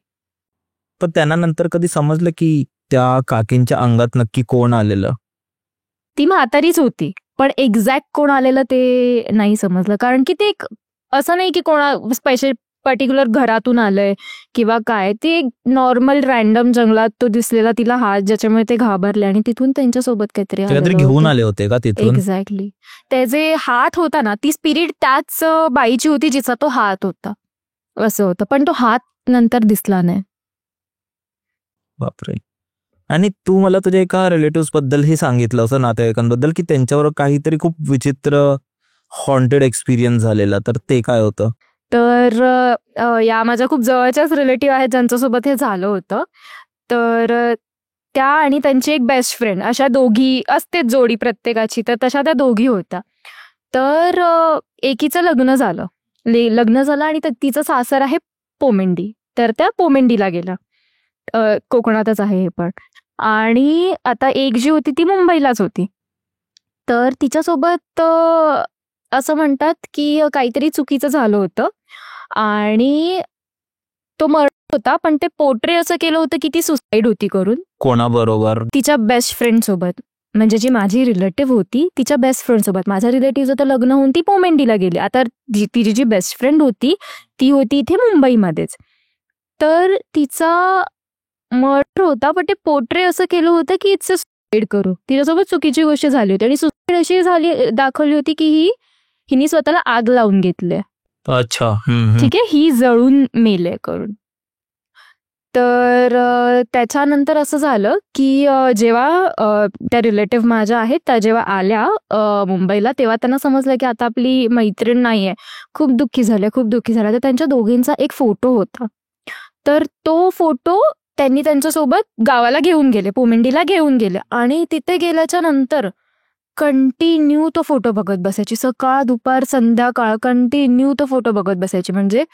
पण त्यांना नंतर कधी समजलं की त्या काकींच्या अंगात नक्की कोण आलेलं? ती म्हातारीच होती, पण एक्झॅक्ट कोण आलेलं ते नाही समजलं, कारण की ते असं नाही की कोणा पर्टिक्युलर घरातून आलंय किंवा काय, ते नॉर्मल रॅन्डम जंगलात तो दिसलेला तिला हात, ज्याच्यामुळे ते घाबरले आणि तिथून त्यांच्यासोबत काहीतरी घेऊन आले होते का तिथून? एक्झॅक्टली. ते जे हात होता ना, ती स्पिरिट त्याच बाईची होती जिचा तो हात होता, असं होतं, पण तो हात नंतर दिसला नाही. बापरे. आणि तू मला तुझ्या एका रिलेटिव्ह बद्दल हे सांगितलं असं, नातेवाईकांबद्दल, की त्यांच्यावर काहीतरी खूप विचित्र हॉन्टेड एक्सपिरियन्स झालेला, तर ते काय होतं? तर या माझ्या खूप जवळच्याच रिलेटिव्ह आहेत ज्यांच्यासोबत हे झालं होतं. तर त्या आणि त्यांची एक बेस्ट फ्रेंड, अशा दोघी असतेच जोडी प्रत्येकाची, तर तशा त्या दोघी होत्या. तर एकीचं लग्न झालं आणि तिचं सासर आहे पोमेंडी, तर त्या पोमेंडीला गेल्या. कोकणातच आहे हे पण. आणि आता एक जी होती ती मुंबईलाच होती, तर तिच्यासोबत असं म्हणतात की काहीतरी चुकीचं झालं होतं आणि तो मरत होता, पण ते पोर्ट्रे असं केलं होतं की ती सुसाईड होती करून. कोणाबरोबर? तिच्या बेस्ट फ्रेंड सोबत, म्हणजे जी माझी रिलेटिव्ह होती तिच्या बेस्ट फ्रेंड सोबत. माझ्या रिलेटिव्हचं तर लग्न होऊन ती पोमेंडीला गेली, आता तिची जी बेस्ट फ्रेंड होती ती होती इथे मुंबईमध्येच. तर तिचा मर्डर होता, पण ते पोर्ट्रे असं केलं होतं की इट्स अ सुसाईड करू. तिच्यासोबत चुकीची गोष्ट झाली होती आणि सुसाईड अशी दाखवली होती की हिने स्वतःला आग लावून घेतली. अच्छा. ठीक आहे, ही जळून मेले करून. तर त्याच्यानंतर असं झालं की जेव्हा त्या रिलेटिव्ह माझ्या आहेत त्या जेव्हा आल्या मुंबईला, तेव्हा त्यांना समजलं की आता आपली मैत्रीण नाहीये. खूप दुःखी झाल्या. तर त्यांच्या दोघींचा एक फोटो होता, तर तो फोटो त्यांनी त्यांच्यासोबत गावाला घेऊन गेले, पोमेंडीला घेऊन गेले आणि तिथे गेल्याच्या नंतर कंटिन्यू तो फोटो बघत बसायची, सकाळ दुपार संध्याकाळ कंटिन्यू तो फोटो बघत बसायची. म्हणजे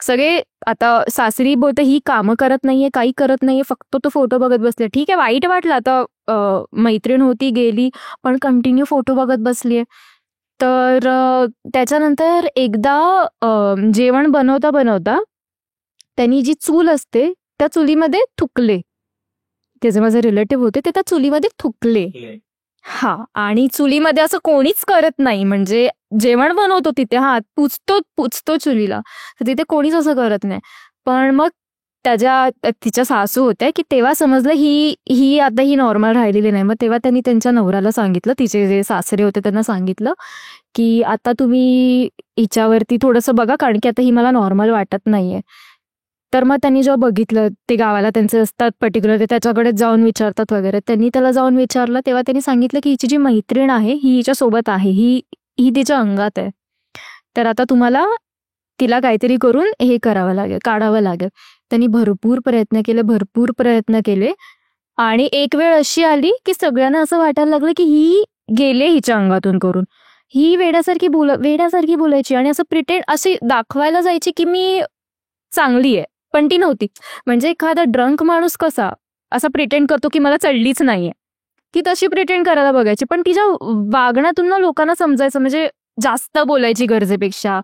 सगळे आता सासरी बोलते ही कामं करत नाहीये, काही करत नाहीये, फक्त तो फोटो बघत बसले. ठीक आहे, वाईट वाटलं, आता मैत्रीण होती गेली, पण कंटिन्यू फोटो बघत बसलीये. तर त्याच्यानंतर एकदा जेवण बनवता त्यांनी जी चूल असते त्या चुलीमध्ये थुकले. ते जे माझे रिलेटिव्ह होते ते त्या चुलीमध्ये थुकले. आणि चुलीमध्ये असं कोणीच करत नाही, म्हणजे जेवण बनवतो तिथे पुचतो चुलीला, तर तिथे कोणीच असं करत नाही. पण मग तिच्या सासू होत्या की तेव्हा समजलं ही आता ही नॉर्मल राहिलेली नाही. मग तेव्हा त्यांनी त्यांच्या नवऱ्याला सांगितलं, तिचे जे सासरे होते त्यांना सांगितलं की आता तुम्ही हिच्यावरती थोडंसं बघा, कारण की आता ही मला नॉर्मल वाटत नाहीये. तर मग त्यांनी जेव्हा बघितलं, ते गावाला त्यांचे असतात पर्टिक्युलर, ते त्याच्याकडे जाऊन विचारतात वगैरे, त्यांनी त्याला जाऊन विचारलं, तेव्हा त्यांनी सांगितलं की हिची जी मैत्रीण आहे ही हिच्यासोबत आहे, ही तिच्या अंगात आहे, तर आता तुम्हाला तिला काहीतरी करून हे करावं लागेल, काढावं लागेल. त्यांनी भरपूर प्रयत्न केले आणि एक वेळ अशी आली की सगळ्यांना असं वाटायला लागलं की ही गेले हिच्या अंगातून करून. ही वेड्यासारखी बोलायची आणि असं प्रिटेंड अशी दाखवायला जायची की मी चांगली आहे, पण ती नव्हती. म्हणजे एखादा ड्रंक माणूस कसा असा प्रिटेंड करतो की मला चढलीच नाहीये, ती तशी प्रिटेंड करायला बघायची. पण तिच्या वागण्यातून लोकांना समजायचं, म्हणजे जास्त बोलायची गरजेपेक्षा,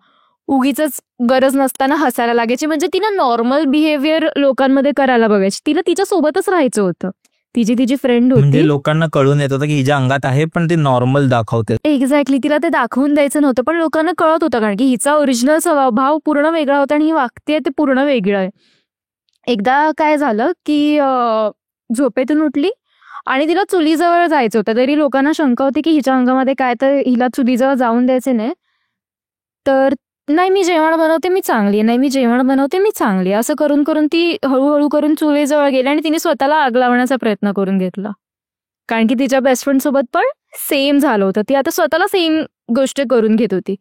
उगीच गरज नसताना हसायला लागायची. म्हणजे तिनं नॉर्मल बिहेवियर लोकांमध्ये करायला बघायची. तिला तिच्या सोबतच राहायचं होतं. तिची फ्रेंड म्हणजे होती. लोकांना कळून येत होतं की हिच्या अंगात आहे, पण ते नॉर्मल दाखवते. एक्झॅक्टली, तिला ते दाखवून द्यायचं नव्हतं, पण लोकांना कळत होतं कारण की हिचा ओरिजिनल स्वभाव पूर्ण वेगळा होता आणि ही वागतेय ते पूर्ण वेगळं आहे. एकदा काय झालं की झोपेतून उठली आणि तिला चुलीजवळ जायचं होतं. तरी लोकांना शंका होती की हिच्या अंगामध्ये काय, तर हिला चुलीजवळ जाऊन द्यायचे नाही. तर नाही मी जेवण बनवते मी चांगली आहे, नाही मी जेवण बनवते मी चांगली आहे, असं करून करून ती हळूहळू करून चुलीजवळ गेली आणि तिने स्वतःला आग लावण्याचा प्रयत्न करून घेतला. कारण की तिच्या बेस्ट फ्रेंड सोबत पण सेम झालं होतं. ती आता स्वतःला सेम गोष्ट करून घेत होती.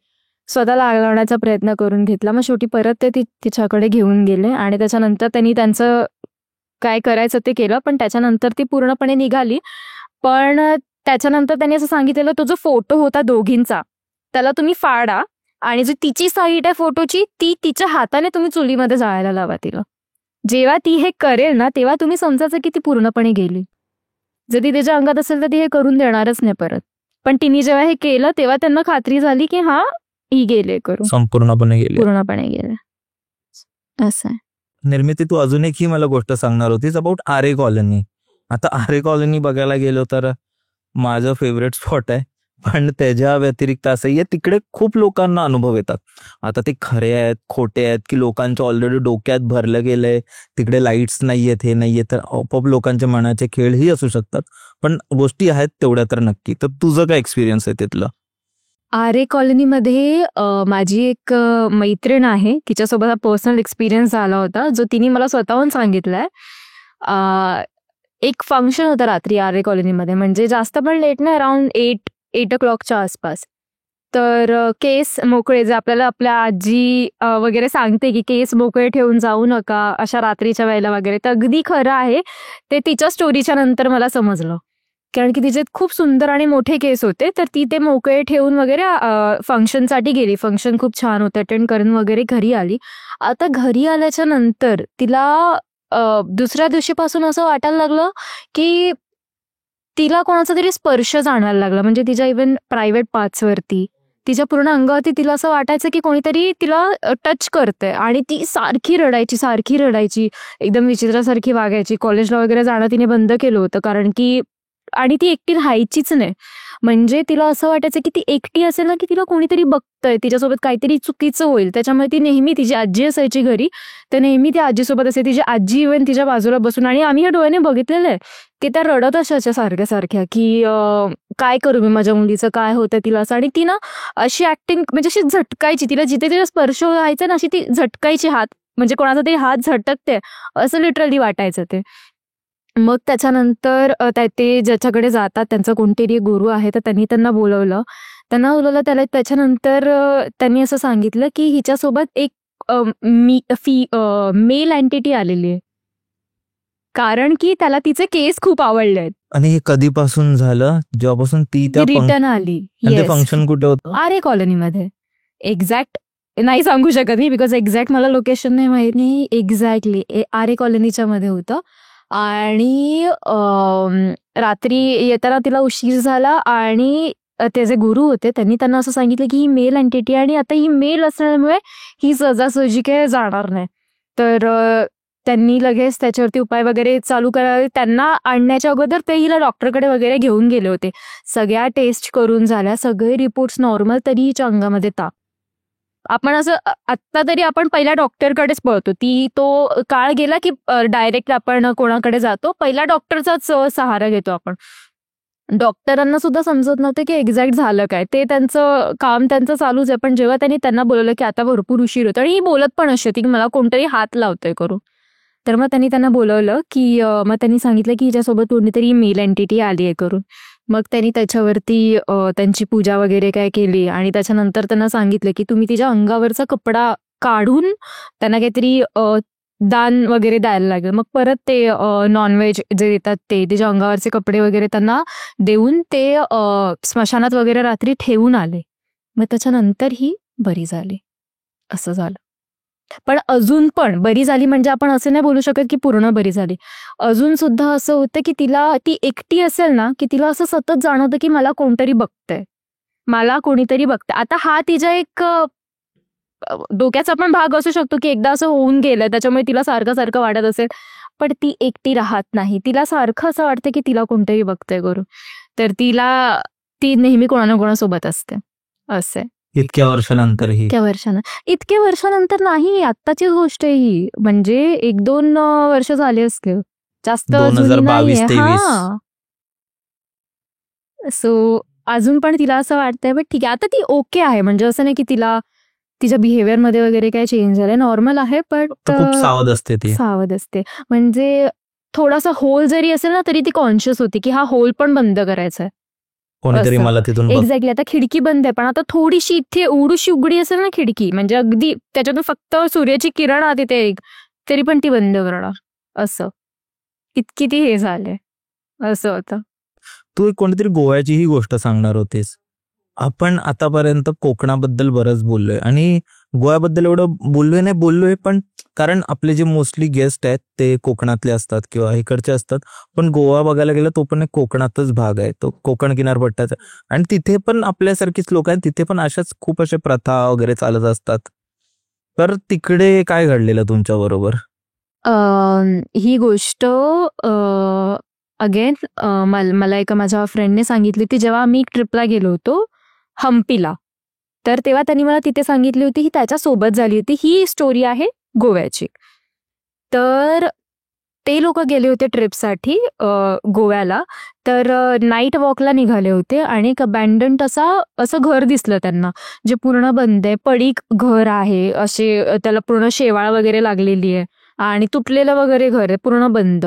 स्वतःला आग लावण्याचा प्रयत्न करून घेतला. मग शेवटी परत ते तिच्याकडे घेऊन गेले आणि त्याच्यानंतर त्यांनी त्यांचं काय करायचं ते केलं. पण त्याच्यानंतर ती पूर्णपणे निघाली. पण त्याच्यानंतर त्यांनी असं सांगितलेलं, तो जो फोटो होता दोघींचा त्याला तुम्ही फाडा आणि जी तिची साईड आहे फोटोची ती तिच्या हाताने तुम्ही चुलीमध्ये जाळायला लावा तिला. जेव्हा ती हे करेल ना तेव्हा तुम्ही समजायचं की ती पूर्णपणे गेली. जर ती त्याच्या अंगात असेल तर ती हे करून देणारच नाही परत. पण तिने जेव्हा हे केलं तेव्हा त्यांना खात्री झाली की हा ही गेले करून, संपूर्णपणे गेले. पूर्णपणे गेले. असं आहे. निर्मिती, तू अजून एक ही मला गोष्ट सांगणार होतीस अबाउट आरे कॉलनी. आता आरे कॉलनी बघायला गेलो तर माझं फेवरेट स्पॉट आहे, पण त्याच्या व्यतिरिक्त असंही आहे तिकडे खूप लोकांना अनुभव येतात. आता ते खरे आहेत खोटे आहेत की लोकांच्या ऑलरेडी डोक्यात भरलं गेलंय, तिकडे लाईट्स नाहीयेत हे नाहीये, तर आपोआप लोकांच्या मनाचे खेळही असू शकतात. पण गोष्टी आहेत तेवढ्या तर नक्की. तर तुझं काय एक्सपिरियन्स आहे तिथलं? आरे कॉलनीमध्ये माझी एक मैत्रीण आहे, तिच्यासोबत हा पर्सनल एक्सपिरियन्स झाला होता जो तिने मला स्वतःहून सांगितलाय. एक फंक्शन होतं रात्री आरे कॉलनीमध्ये, म्हणजे जास्त पण लेट नाही, अराउंड 8 o'clockच्या आसपास. तर केस मोकळे, जे आपल्याला आपल्या आजी वगैरे सांगते की केस मोकळे ठेवून जाऊ नका अशा रात्रीच्या वेळेला वगैरे, तर अगदी खरं आहे. ते तिच्या स्टोरीच्या नंतर मला समजलं, कारण की तिचे खूप सुंदर आणि मोठे केस होते. तर ती ते मोकळे ठेवून वगैरे फंक्शनसाठी गेली. फंक्शन खूप छान होतं, अटेंड करून वगैरे घरी आली. आता घरी आल्याच्या नंतर तिला दुसऱ्या दिवशीपासून असं वाटायला लागलं की तिला कोणाचा तरी स्पर्श जाणायला लागला. म्हणजे तिच्या इव्हन प्रायव्हेट पार्ट्सवरती, तिच्या पूर्ण अंगावरती तिला असं वाटायचं की कोणीतरी तिला टच करतंय. आणि ती सारखी रडायची, एकदम विचित्रासारखी वागायची. कॉलेजला वगैरे जाणं तिने बंद केलं होतं, कारण की आणि ती एकटी राहायचीच नाही. म्हणजे तिला असं वाटायचं की ती एकटी असेल ना की तिला कोणीतरी बघतंय, तिच्यासोबत काहीतरी चुकीचं होईल. त्याच्यामुळे ती नेहमी, तिची आजी असायची घरी, तर नेहमी ती आजीसोबत असे. तिची आजी इव्हन तिच्या बाजूला बसून, आणि आम्ही या डोळ्याने बघितलेलं आहे की त्या रडत असायच्या सारख्या की काय करू मी, माझ्या मुलीचं काय होतं तिला असं. आणि ती ना अशी ऍक्टिंग, म्हणजे अशी झटकायची, तिला जिथे तिला स्पर्श व्हायचा ना अशी ती झटकायची हात, म्हणजे कोणाचा तरी हात झटकते असं लिटरली वाटायचं ते. मग त्याच्यानंतर ते ज्याच्याकडे जातात त्यांचा कोणतरी गुरु आहे, तर त्यांना बोलवलं. त्याला त्याच्यानंतर त्यांनी असं सांगितलं की हिच्यासोबत एक मेल एंटिटी आलेली आहे, कारण की त्याला तिचे केस खूप आवडले आहेत. आणि हे कधीपासून झालं, जेव्हापासून ती त्या रिटर्न आली. फंक्शन कुठे होतं? आरे कॉलनीमध्ये. एक्झॅक्ट नाही सांगू शकत मी, बिकॉज एक्झॅक्ट मला लोकेशन नाही माहित नाही. एक्झॅक्टली आरे कॉलनीच्या मध्ये होतं. आणि रात्री येताना तिला उशीर झाला आणि ते जे गुरु होते त्यांना असं सांगितलं की ही मेल एंटिटी, आणि आता ही मेल असल्यामुळे ही सहजासहजी काही जाणार नाही. तर त्यांनी लगेच त्याच्यावरती उपाय वगैरे चालू करावे. त्यांना आणण्याच्या अगोदर ते हिला डॉक्टरकडे वगैरे घेऊन गेले होते. सगळ्या टेस्ट करून झाल्या, सगळे रिपोर्ट्स नॉर्मल, तरी हिच्या अंगामध्ये ताप. आपण असं आत्ता तरी आपण पहिल्या डॉक्टरकडेच पळतो. तो काळ गेला की डायरेक्ट आपण कोणाकडे जातो, पहिल्या डॉक्टरचाच सहारा घेतो आपण. डॉक्टरांना सुद्धा समजत नव्हतं की एक्झॅक्ट झालं काय. ते त्यांचं काम त्यांचं चालूच आहे. पण जेव्हा त्यांना बोलवलं की आता भरपूर उशीर होतो, आणि ही बोलत पण अशी होती की मला कोणतरी हात लावतोय करून, तर मग त्यांना बोलवलं की मग त्यांनी सांगितलं की हिच्यासोबत कोणीतरी मेल एंटिटी आली आहे करून. मग त्यांनी त्याच्यावरती त्यांची पूजा वगैरे काय केली, आणि त्याच्यानंतर त्यांना सांगितलं की तुम्ही तिच्या अंगावरचा कपडा काढून त्यांना काहीतरी दान वगैरे द्यायला लागेल. मग परत ते नॉनव्हेज जे देतात ते तिच्या अंगावरचे कपडे वगैरे त्यांना देऊन ते स्मशानात वगैरे रात्री ठेवून आले. मग त्याच्यानंतर ही बरी झाली. असं झालं. पण अजून पण बरी झाली म्हणजे आपण असं नाही बोलू शकत की पूर्ण बरी झाली. अजून सुद्धा असं होतं की ती एकटी असेल ना की तिला असं सतत जाणवतं की मला कोणतरी बघतंय, मला कोणीतरी बघतंय. आता हा तिचा एक डोक्याचा पण भाग असू शकतो की एकदा असं होऊन गेलं त्याच्यामुळे तिला सारखं सारखं वाटत असेल, पण ती एकटी राहत नाही. तिला सारखं असं वाटतं की तिला कोणतंही बघतंय करून, तर ती नेहमी कोणा कोणासोबत असते. असं आहे. इतक्या वर्षानंतरही इतक्या वर्षानंतर नाही, आत्ताची गोष्ट आहे ही. म्हणजे 1-2 वर्ष झाले असतील, जास्त जुनी 2022-23. नाहीये. हा, सो अजून पण तिला असं वाटतंय, बट ठीक आहे, आता ती ओके आहे. म्हणजे असं नाही की तिला तिच्या बिहेवियर मध्ये वगैरे काय चेंज झालंय, नॉर्मल आहे. पण तर खूप सावध असते ती. सावध असते. म्हणजे थोडासा होल जरी असेल ना तरी ती कॉन्शियस होती की हा होल पण बंद करायचा आहे. कोणीतरी असं. मला तिथून एक्झॅक्टली. आता खिडकी बंद आहे, पण आता थोडीशी इथे एवढीशी उघडी असेल ना खिडकी, म्हणजे अगदी त्याच्यातून फक्त सूर्याची किरण आत येते एक, तरी पण ती बंद करणार. असं इतकी ती हे झालंय. असं होतं. तू एक कोणीतरी गोव्याची ही गोष्ट सांगणार होतीस. आपण आतापर्यंत कोकणाबद्दल बरंच बोललोय आणि गोव्याबद्दल एवढं बोललोय पण कारण आपले जे मोस्टली गेस्ट आहेत ते कोकणातले असतात किंवा इकडचे असतात, पण गोवा बघायला गेलं तो पण एक कोकणातच भाग आहे, तो कोकण किनारपट्ट्याचा. आणि तिथे पण आपल्यासारखीच लोक आहेत, तिथे पण अशाच खूप अशा प्रथा वगैरे चालत असतात. तर तिकडे काय घडलेलं तुमच्या बरोबर? ही गोष्ट अगेन मला एका माझ्या फ्रेंडने सांगितली होती जेव्हा आम्ही ट्रिपला गेलो होतो हम्पीला. तर तेव्हा त्यांनी मला तिथे सांगितली होती, ही त्याच्या सोबत झाली होती. ही स्टोरी आहे गोव्याची. तर ते लोक गेले होते ट्रिपसाठी गोव्याला. तर नाईट वॉकला निघाले होते आणि एक अबॅन्डन्ड असं घर दिसलं त्यांना, जे पूर्ण बंद आहे, पडीक घर आहे, असे त्याला पूर्ण शेवाळ वगैरे लागलेली आहे आणि तुटलेलं वगैरे घर आहे, पूर्ण बंद.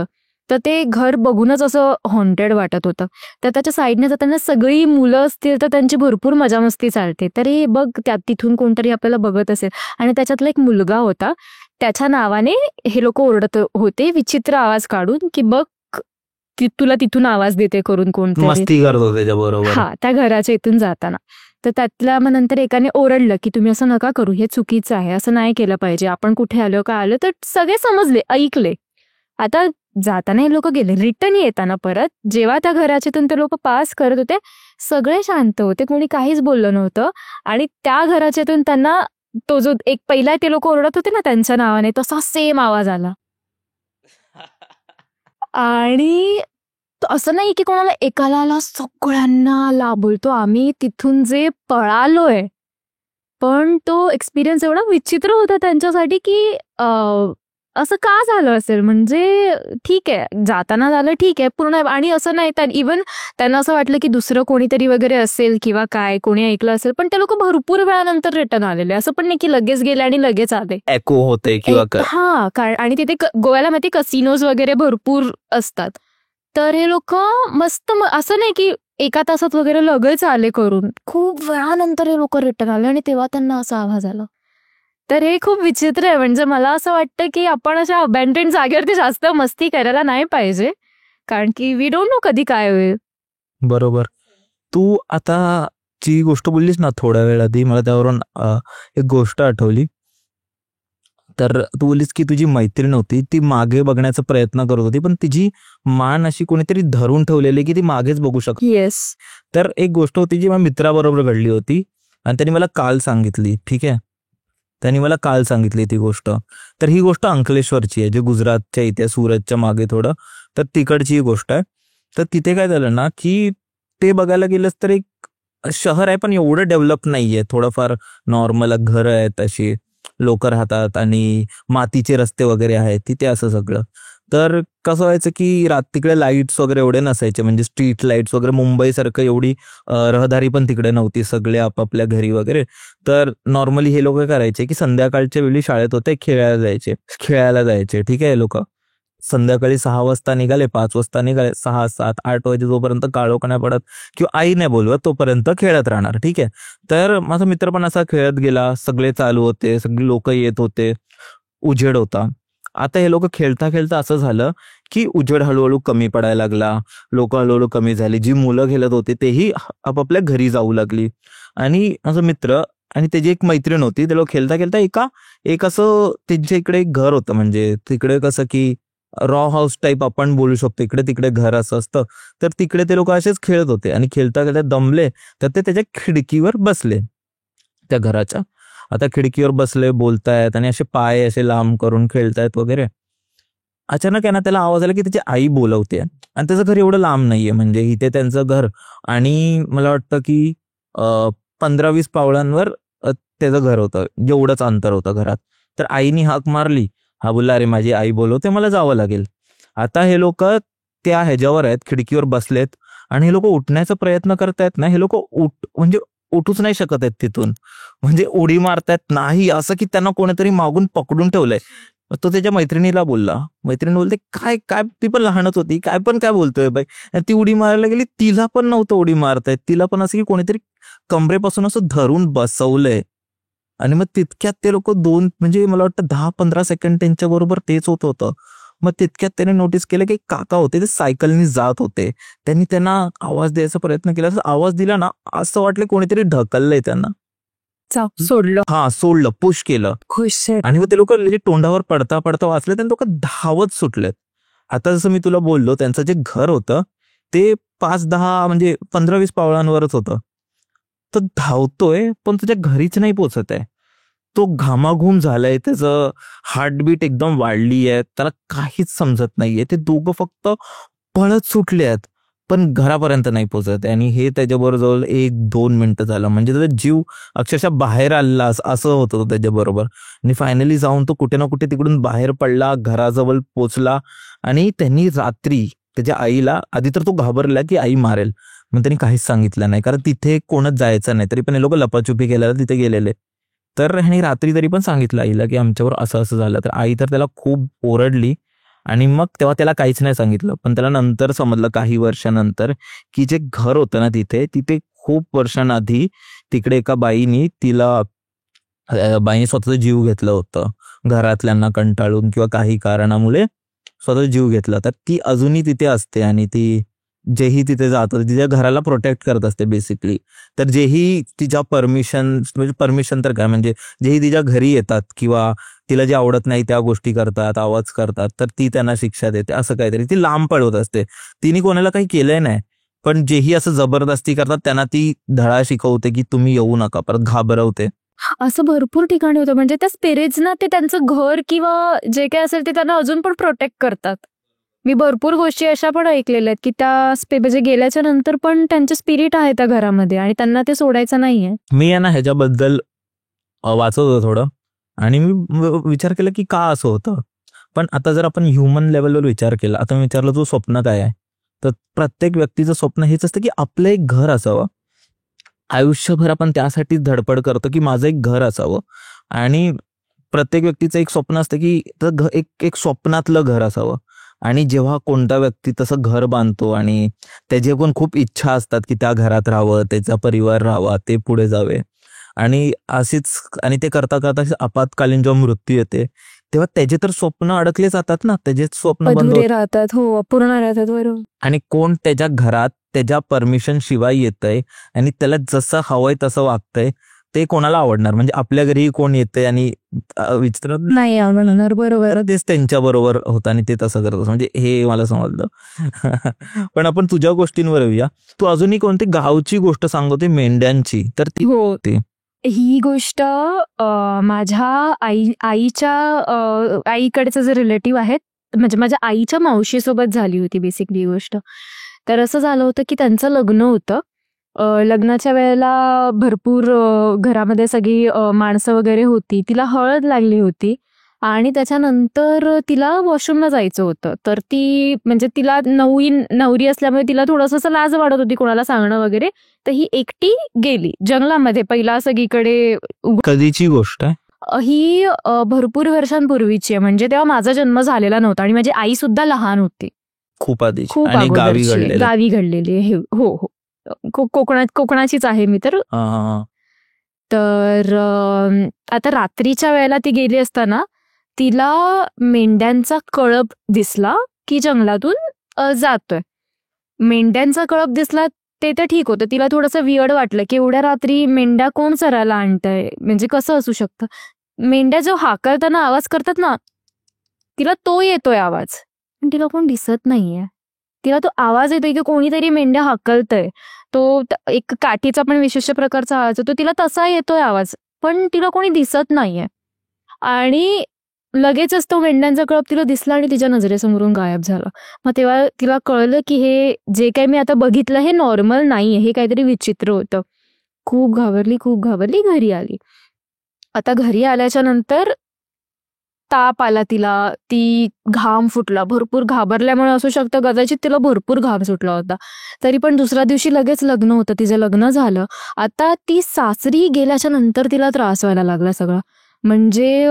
तर ते घर बघूनच असं हॉन्टेड वाटत होतं. तर त्याच्या साईडने जाताना सगळी मुलं असतील तर त्यांची भरपूर मजा मस्ती चालते. तर हे बघ त्यात तिथून कोणतरी आपल्याला बघत असेल, आणि त्याच्यातला एक मुलगा होता, त्याच्या नावाने हे लोक ओरडत होते विचित्र आवाज काढून की बघ तुला तिथून आवाज देते करून कोणतरी, मस्ती करत होते त्याच्याबरोबर. हा, त्या घराच्या इथून जाताना. तर त्यातल्या मग नंतर एकाने ओरडलं की तुम्ही असं नका करू, हे चुकीचं आहे, असं नाही केलं पाहिजे, आपण कुठे आलो काय आलो. तर सगळे समजले, ऐकले. आता जाताना हे लोक गेले, रिटर्न येताना परत जेव्हा त्या घराच्यातून ते लोक पास करत होते सगळे शांत होते, कोणी काहीच बोललं नव्हतं. आणि त्या घराच्यातून त्यांना तो जो एक पहिला ते लोक ओरडत होते ना त्यांच्या नावाने, तसा सेम आवाज आला. आणि असं नाही की कोणाला एकाला आला, सगळ्यांना आला. बोलतो आम्ही तिथून जे पळालोय, पण तो एक्सपिरियन्स एवढा विचित्र होता त्यांच्यासाठी की असं का झालं असेल. म्हणजे ठीक आहे, जाताना झालं ठीक आहे पूर्ण, आणि असं नाही इव्हन त्यांना असं वाटलं की दुसरं कोणीतरी वगैरे असेल किंवा काय, कोणी ऐकलं असेल, पण ते लोक भरपूर वेळानंतर रिटर्न आलेले. असं पण नाही की लगेच गेले आणि लगेच आले. एको होते किंवा हा, आणि तिथे गोव्याला माहिती कसिनोज वगैरे भरपूर असतात. तर हे लोक मस्त असं नाही की एका तासात वगैरे लगेच आले करून, खूप वेळानंतर हे लोक रिटर्न आले आणि तेव्हा त्यांना असा आवाज आला. तर हे खूप विचित्र आहे. म्हणजे मला असं वाटतं की आपण अशा अबॅन्डन्ड जागेवरती जास्त मस्ती करायला नाही पाहिजे, कारण की वी डोंट नो कधी काय होईल. बरोबर. तू आता जी गोष्ट बोललीस ना थोड्या वेळ आधी, मला त्यावरून एक गोष्ट आठवली. तर तू बोललीस की तुझी मैत्रीण होती, ती मागे बघण्याचा प्रयत्न करत होती, पण तिची मान अशी कोणीतरी धरून ठेवलेली की ती मागेच बघू शकते. येस. तर एक गोष्ट होती जी माझ्या मित्राबरोबर घडली होती आणि त्यांनी मला काल सांगितली. ठीक आहे, त्यांनी मला काल सांगितली ती गोष्ट. तर ही गोष्ट अंकलेश्वरची आहे, जे गुजरातच्या इथे सुरतच्या मागे थोडं, तर तिकडची ही गोष्ट आहे. तर तिथे काय झालं ना की ते बघायला गेलंस तर एक शहर आहे, पण एवढं डेव्हलप नाहीये, थोडंफार नॉर्मल घरं आहेत, अशी लोक राहतात आणि मातीचे रस्ते वगैरे आहेत तिथे, असं सगळं. तर कसं व्हायचं की तिकडे लाईट्स वगैरे एवढे नसायचे, म्हणजे स्ट्रीट लाईट्स वगैरे मुंबईसारखं एवढी रहदारी पण तिकडे नव्हती, सगळे आपापल्या घरी वगैरे. तर नॉर्मली हे लोक करायचे की संध्याकाळच्या वेळी शाळेत होते, खेळायला जायचे. ठीक आहे, हे लोक संध्याकाळी 6 वाजता निघाले, 5 वाजता निघाले, 6, 7, 8 वाजे जोपर्यंत काळोख नाही पडत किंवा आई नाही बोलवत तोपर्यंत खेळत राहणार. ठीक आहे. तर माझा मित्र पण असा खेळत गेला, सगळे चालू होते, सगळे लोक येत होते, उजेड होता. आता हे लोक खेळता खेळता असं झालं की उजेड हळूहळू कमी पडायला लागला, लोक हळूहळू कमी झाली, जी मुलं खेळत होते तेही आपापल्या घरी जाऊ लागली. आणि माझा मित्र आणि त्याची एक मैत्रीण होती, ते लोक खेळता खेळता एक असं त्यांच्या इकडे एक घर होतं, म्हणजे तिकडे कसं की रॉ हाऊस टाईप आपण बोलू शकतो, इकडे तिकडे घर असं असतं. तर तिकडे ते लोक असेच खेळत होते आणि खेळता खेळता दमले, तर ते त्याच्या खिडकीवर बसले त्या घराच्या. आता खिडकीवर बसले बोलतायत आणि असे पाय असे लांब करून खेळतायत वगैरे. अचानक आहे ना त्याला आवाज आला की त्याची आई बोलवते आणि त्याचं घर एवढं लांब नाहीये, म्हणजे इथे त्यांचं घर आणि मला वाटतं की 15-20 पावलांवर त्याचं घर होतं, जेवढंच अंतर होतं घरात. तर आईनी हाक मारली, हा बोलला अरे माझी आई बोलवते मला जावं लागेल. आता हे लोक त्या ह्याच्यावर आहेत, खिडकीवर बसलेत आणि हे लोक उठण्याचा प्रयत्न करतायत ना, हे लोक म्हणजे उठूच नाही शकत आहेत तिथून, म्हणजे उडी मारतायत नाही, असं की त्यांना कोणीतरी मागून पकडून ठेवलंय. तो त्याच्या मैत्रिणीला बोलला, मैत्रिणी बोलते काय काय, ती पण लहानच होती, काय बोलतोय बाई. आणि ती उडी मारायला गेली, तिला पण नव्हतं उडी मारतायत, तिला पण असं की कोणीतरी कमरेपासून असं धरून बसवलंय. आणि मग तितक्यात ते लोक म्हणजे मला वाटतं 10-15 सेकंड त्यांच्या बरोबर तेच होत होतं. मग तितक्यात त्याने नोटीस केलं की काका होते, ते सायकलनी जात होते. त्यांनी त्यांना आवाज द्यायचा प्रयत्न केला, असं आवाज दिला ना, असं वाटलं कोणीतरी ढकललंय त्यांना. सोडलं, हा सोडलं, पुश केलं. खुश. आणि मग ते लोक तोंडावर पडता पडता वाचले, त्यांनी लोक धावत सुटलेत. आता जसं मी तुला बोललो, त्यांचं जे घर होतं ते 5-10 म्हणजे 15-20 पावलांवरच होतं. तो धावतोय पण तुझ्या घरीच नाही पोचत आहे. तो घामाघूम झालाय, त्याचं हार्टबीट एकदम वाढली आहे, त्याला काहीच समजत नाहीये. ते दोघं फक्त पळत सुटले आहेत पण घरापर्यंत नाही पोचत. आणि हे त्याच्याबरोबर जवळ 1-2 मिनिटं झालं, म्हणजे त्याचा जीव अक्षरशः बाहेर आला असं होत होतं त्याच्याबरोबर. आणि फायनली जाऊन तो कुठे ना कुठे तिकडून बाहेर पडला, घराजवळ पोचला. आणि त्यांनी रात्री त्याच्या आईला, आधी तर तो घाबरला की आई मारेल, मग त्यांनी काहीच सांगितलं नाही, कारण तिथे कोणच जायचं नाही. तरी पण हे लोक लपाछुपी केल्याला तिथे गेलेले. तर ह्यानी रात्री तरी पण सांगितलं आईला की आमच्यावर असं असं झालं. तर आई तर त्याला खूप ओरडली आणि मग तेव्हा त्याला काहीच नाही सांगितलं. पण त्याला नंतर समजलं काही वर्षानंतर की जे घर होतं ना तिथे खूप वर्षांआधी तिकडे एका बाईनी बाईने स्वतःचा जीव घेतलं होतं, घरातल्यांना कंटाळून किंवा काही कारणामुळे स्वतःचा जीव घेतला. तर ती अजूनही तिथे असते आणि ती जेही तिथे जातं तिच्या घराला प्रोटेक्ट करत असते बेसिकली. तर जेही तिच्या परमिशन तर काय, म्हणजे जेही तिच्या घरी येतात किंवा तिला जे आवडत नाही त्या गोष्टी करतात, आवाज करतात, तर ती त्यांना शिक्षा देते. असं काहीतरी ती लांब पळवत असते. तिने कोणाला काही केलंय नाही, पण जेही असं जबरदस्ती करतात त्यांना ती धडा शिकवते की तुम्ही येऊ नका, परत घाबरवते. असं भरपूर ठिकाणी होतं, म्हणजे त्या स्पिरिट्सना ते त्यांचं घर किंवा जे काय असेल ते त्यांना अजून पण प्रोटेक्ट करतात. मी भरपूर गोष्टी अशा पण ऐकलेल्या आहेत की त्या म्हणजे गेल्याच्या नंतर पण त्यांचे स्पिरिट आहे त्या घरामध्ये आणि त्यांना ते सोडायचं नाहीये. मी आहे ना ह्याच्याबद्दल वाचत होतो थोडं आणि मी विचार केला की का असं होतं. पण आता जर आपण ह्युमन लेवलवर विचार केला, आता मी विचारलं तू स्वप्न काय आहे, तर प्रत्येक व्यक्तीचं स्वप्न हेच असतं की आपलं एक घर असावं. आयुष्यभर आपण त्यासाठी धडपड करतो की माझं एक घर असावं. आणि प्रत्येक व्यक्तीचं एक स्वप्न असतं की एक स्वप्नातलं घर असावं. आणि जेव्हा कोणता व्यक्ती तसं घर बांधतो आणि त्याची पण खूप इच्छा असतात की त्या घरात राहावं, त्याचा परिवार राहावा, ते पुढे जावे, आणि ते करता करता आपत्कालीन जेव्हा मृत्यू येते तेव्हा त्याचे तर स्वप्न अडकले जातात ना, त्याचे स्वप्न बंद अधुरे राहतात, हो, अपूर्ण राहतात. बरोबर. आणि कोण त्याच्या घरात त्याच्या परमिशन शिवाय येतंय आणि त्याला जसं हवंय तसं वागतंय, ते कोणाला आवडणार. म्हणजे आपल्या घरी कोण येतंय आणि विचित्र नाही आवडणार. बरोबर. तेच त्यांच्या बरोबर होतं आणि ते तसं करत असं, म्हणजे हे मला समजलं. पण आपण तुझ्या गोष्टींवर येऊया. तू अजूनही कोणती गावची गोष्ट सांगते मेंढ्यांची, तर ती हो, ती ही गोष्ट माझ्या आईच्या आईकडचे जे रिलेटिव्ह आहेत, म्हणजे माझ्या आईच्या मावशीसोबत झाली होती बेसिकली ही गोष्ट. तर असं झालं होतं की त्यांचं लग्न होतं. लग्नाच्या वेळेला भरपूर घरामध्ये सगळी माणसं वगैरे होती. तिला हळद लागली होती आणि त्याच्यानंतर तिला वॉशरूमला जायचं होतं. तर ती म्हणजे तिला नवरी असल्यामुळे तिला थोडंसं असं लाज वाटत होती कोणाला सांगणं वगैरे. तर ही एकटी गेली जंगलामध्ये. पहिला सगळीकडे कधीची गोष्ट आहे? ही भरपूर वर्षांपूर्वीची आहे, म्हणजे तेव्हा माझा जन्म झालेला नव्हता आणि माझी आई सुद्धा लहान होती. खूप आधी खूप आणि गावी घडलेली आहे. हो हो, कोकणाचीच आहे मी तर. तर आता रात्रीच्या वेळेला ती गेली असताना तिला मेंढ्यांचा कळप दिसला की जंगलातून जातोय. मेंढ्यांचा कळप दिसला ते तर ठीक होतं. तिला थोडंसं वियर्ड वाटलं की एवढ्या रात्री मेंढ्या कोण चरायला आणतंय, म्हणजे कसं असू शकतं. मेंढ्या जो हाकलताना आवाज करतात ना, तिला तो येतोय आवाज, पण तिला कोण दिसत नाहीये. तिला तो आवाज येतोय की कोणीतरी मेंढ्या हाकलतय. तो एक काठीचा पण विशिष्ट प्रकारचा आवाज होतो, तिला तसा येतोय आवाज. पण तिला कोणी दिसत नाहीये. आणि लगेचच तो मेंढ्यांचा कळप तिला दिसला आणि तिच्या नजरेसमोरून गायब झाला. मग तेव्हा तिला कळलं की हे जे काही मी आता बघितलं हे नॉर्मल नाहीये, हे काहीतरी विचित्र होतं. खूप घाबरली, घरी आली. आता घरी आल्याच्या नंतर ताप आला तिला, ती घाम फुटला, भरपूर घाबरल्यामुळे असू शकतं, कदाचित तिला भरपूर घाम सुटला होता. तरी पण दुसऱ्या दिवशी लगेच लग्न होतं, तिचं लग्न झालं. आता ती सासरी गेल्याच्या नंतर तिला त्रास व्हायला लागला सगळा. म्हणजे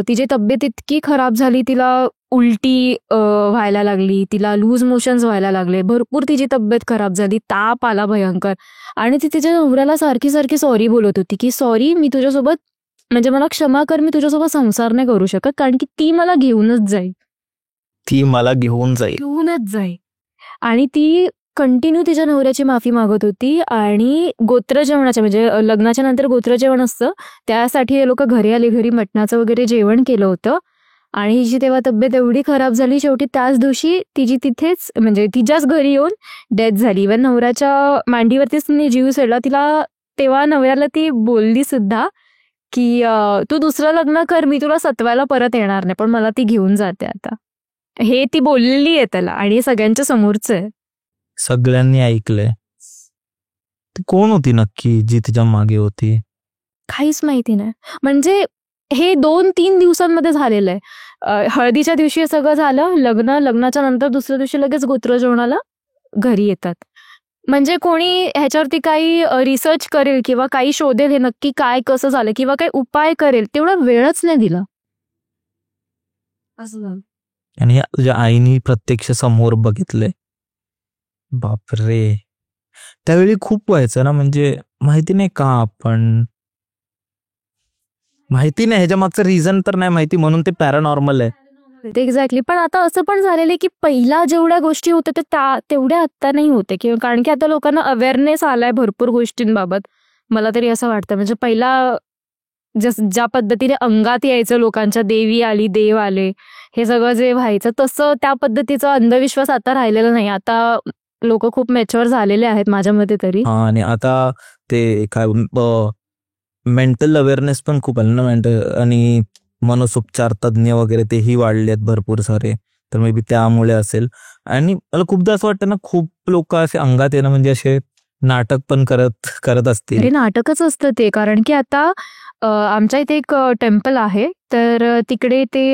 तिची तब्येत इतकी खराब झाली, तिला उलटी व्हायला लागली, तिला लूज मोशन्स व्हायला लागले, भरपूर तिची तब्येत खराब झाली, ताप आला भयंकर. आणि ती तिच्या नवऱ्याला सारखी सॉरी बोलत होती की सॉरी, मी तुझ्यासोबत, म्हणजे मला क्षमा कर, मी तुझ्यासोबत संसार नाही करू शकत, कारण की ती मला घेऊनच जाईल. आणि ती कंटिन्यू तिच्या नवऱ्याची माफी मागत होती. आणि गोत्र जेवणाच्या, म्हणजे लग्नाच्या नंतर गोत्र जेवण असतं, त्यासाठी हे लोक घरी आले, घरी मटणाचं वगैरे जेवण केलं होतं. आणि हिची तेव्हा तब्येत एवढी खराब झाली, शेवटी त्याच दिवशी तिची तिथेच, म्हणजे तिच्याच घरी येऊन डेथ झाली. इव्हन नवऱ्याच्या मांडीवरतीच तिने जीव सोडला. तिला तेव्हा नवऱ्याला ती बोलली सुद्धा की तू दुसरं लग्न कर, मी तुला सतवायला परत येणार नाही, पण मला ती घेऊन जाते आता. हे ती बोललेली आहे त्याला, आणि सगळ्यांच्या समोरच आहे. सगळ्यांनी ऐकलंय. ती कोण होती नक्की जी तिच्या मागे होती? काहीच माहिती नाही. म्हणजे हे 2-3 दिवसांमध्ये झालेलं आहे. हळदीच्या दिवशी सगळं झालं, लग्नाच्या नंतर दुसऱ्या दिवशी लगेच गोत्र जेवणाला घरी येतात. म्हणजे कोणी ह्याच्यावरती काही रिसर्च करेल किंवा काही शोधेल हे नक्की काय कसं झालं किंवा काही उपाय करेल, तेवढा वेळच नाही दिला. असं झालं. आणि तुझ्या आईनी प्रत्यक्ष समोर बघितलंय. बापरे, त्यावेळी खूप व्हायचं ना, म्हणजे माहिती नाही का, आपण माहिती नाही, ह्याच्या मागचं रिझन तर नाही माहिती, म्हणून ते पॅरानॉर्मल आहे. एक्झॅक्टली. पण आता असं पण झालेलं आहे की पहिला जेवढ्या गोष्टी होत्या त्या तेवढ्या आता नाही होते, किंवा कारण की आता लोकांना अवेअरनेस आलाय भरपूर गोष्टींबाबत, मला तरी असं वाटतं. म्हणजे पहिला ज्या पद्धतीने अंगात यायचं लोकांच्या, देवी आली, देव आले, हे सगळं जे व्हायचं, तसं त्या पद्धतीचा अंधविश्वास आता राहिलेला नाही. आता लोक खूप मॅच्युअर झालेले आहेत माझ्या मते तरी. आणि आता ते काय मेंटल अवेअरनेस पण खूप आलं ना, आणि मनसोपचार तज्ज्ञ वगैरे तेही वाढले आहेत भरपूर सारे, तर मे बी त्यामुळे असेल. आणि मला खूपदा असं वाटतं ना, खूप लोक असे अंगात येणं म्हणजे असे नाटक पण करत असतील. अरे नाटकच असतं ते, कारण की आता आमच्या इथे एक टेम्पल आहे, तर तिकडे ते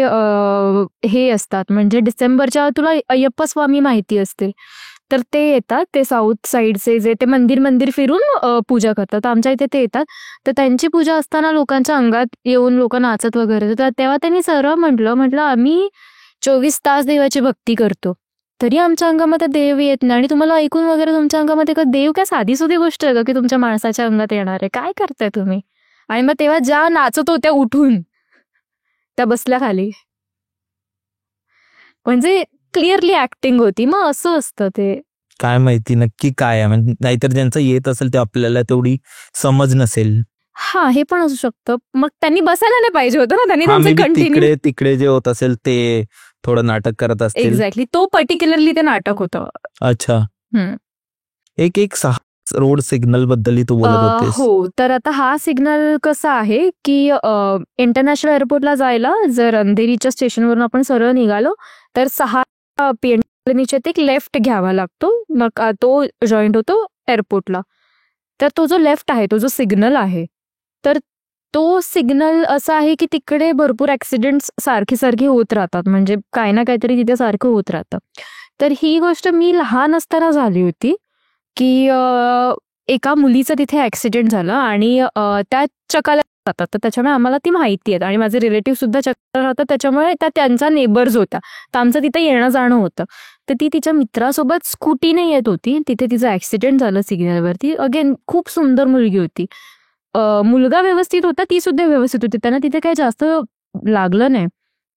हे असतात, म्हणजे डिसेंबरच्या, तुला अय्यप्पा स्वामी माहिती असते, तर ते येतात, ते साऊथ साईडचे जे ते मंदिर फिरून पूजा करतात. आमच्या इथे ते येतात, तर त्यांची पूजा असताना लोकांच्या अंगात येऊन लोक नाचत वगैरे, तर तेव्हा त्यांनी सरळ म्हटलं आम्ही 24 तास देवाची भक्ती करतो, तरी आमच्या अंगामध्ये देव येत नाही. आणि तुम्हाला ऐकून वगैरे तुमच्या अंगामध्ये का देव काय साधी सुधी गोष्ट आहे का की तुमच्या माणसाच्या अंगात येणार आहे, काय करताय तुम्ही? आणि मग तेव्हा ज्या नाचत होत्या उठून त्या बसल्या खाली, म्हणजे क्लिअरली ऍक्टिंग होती. मग असं असतं ते. काय माहिती नक्की काय आहे, म्हणजे नाहीतर ज्यांचं येत असेल ते आपल्याला तेवढी समज नसेल. हा, हे पण असू शकतं. मग त्यांनी बसायला नाही पाहिजे होतं ना, त्यांनी कंटिन्यू तिकडे जे होत असेल ते थोडं नाटक करत असतील. एक्झॅक्टली. तो पर्टिक्युलरली ते नाटक होतं. अच्छा. एक 6 रोड सिग्नल बद्दल तू बोलत होतीस. हो, तर आता हा सिग्नल कसा आहे की इंटरनॅशनल एअरपोर्टला जायला जर अंधेरीच्या स्टेशनवरून आपण सरळ निघालो तर 6 PNLनीचे एक लेफ्ट घ्यावा लागतो, मग तो जॉईंट होतो एअरपोर्टला. तर तो जो लेफ्ट आहे, तो जो सिग्नल आहे, तर तो सिग्नल असा आहे की तिकडे भरपूर ऍक्सिडेंट्स सारखी होत राहतात, म्हणजे काही ना काहीतरी तिथे सारखं होत राहतं. तर ही गोष्ट मी लहान असताना झाली होती की एका मुलीचा तिथे ऍक्सिडेंट झाला आणि त्या चकाला जातात, तर त्याच्यामुळे आम्हाला ती माहिती आहे. आणि माझे रिलेटिव्ह सुद्धा चकाला राहतात, त्याच्यामुळे त्या त्यांचा नेबर्स होता, तर आमचं तिथे येणं जाणं होतं. तर ती तिच्या मित्रासोबत स्कूटीने येत होती, तिथे तिचं ऍक्सिडेंट झालं सिग्नलवरती. अगेन खूप सुंदर मुलगी होती, मुलगा व्यवस्थित होता, ती सुद्धा व्यवस्थित होती, त्यांना तिथे काही जास्त लागलं नाही.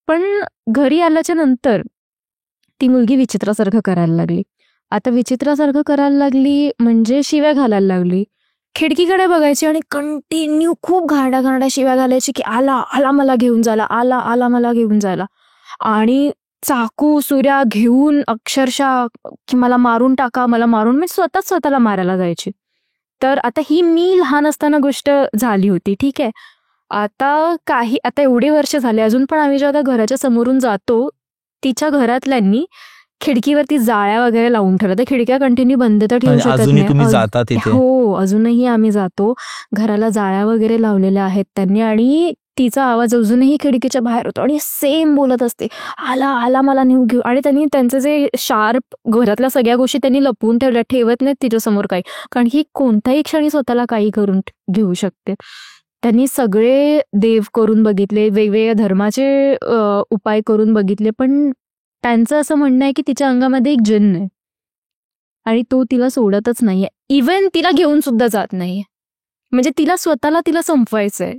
पण घरी आल्याच्या नंतर ती मुलगी विचित्रासारखं करायला लागली. आता विचित्रासारखं करायला लागली म्हणजे शिव्या घालायला लागली, खिडकीकडे बघायची आणि कंटिन्यू खूप घाणड्या शिव्या घालायची की आला मला घेऊन जायला, आला मला घेऊन जायला. आणि चाकू सुऱ्या घेऊन अक्षरशः की मला मारून टाका, मला मारून, मी स्वतःला मारायला जायची. तर आता ही मी लहान असताना गोष्ट झाली होती, ठीक आहे. आता एवढी वर्ष झाली, अजून पण आम्ही जेव्हा त्या घराच्या समोरून जातो, तिच्या घरातल्यांनी खिडकीवरती जाळ्या वगैरे लावून ठेवल्या. त्या खिडक्या कंटिन्यू बंद तर ठेवू शकत अजूनही तुम्ही नाही. जाता तिथे? हो, अजूनही आम्ही जातो. घराला जाळ्या वगैरे लावलेल्या आहेत त्यांनी, आणि तिचा आवाज अजूनही खिडकीच्या बाहेर होतो आणि सेम बोलत असते, आला आला मला नेऊ घेऊ. आणि त्यांनी त्यांचे जे शार्प घरातल्या सगळ्या गोष्टी त्यांनी लपवून ठेवत नाहीत तिच्यासमोर काही, कारण की कोणत्याही क्षणी स्वतःला काही करून घेऊ शकते. त्यांनी सगळे देव करून बघितले, वेगवेगळ्या धर्माचे उपाय करून बघितले, पण त्यांचं असं म्हणणं आहे की तिच्या अंगामध्ये एक जिन्न आहे आणि तो तिला सोडतच नाहीये. इव्हन तिला घेऊन सुद्धा जात नाहीये. म्हणजे तिला संपवायचंय.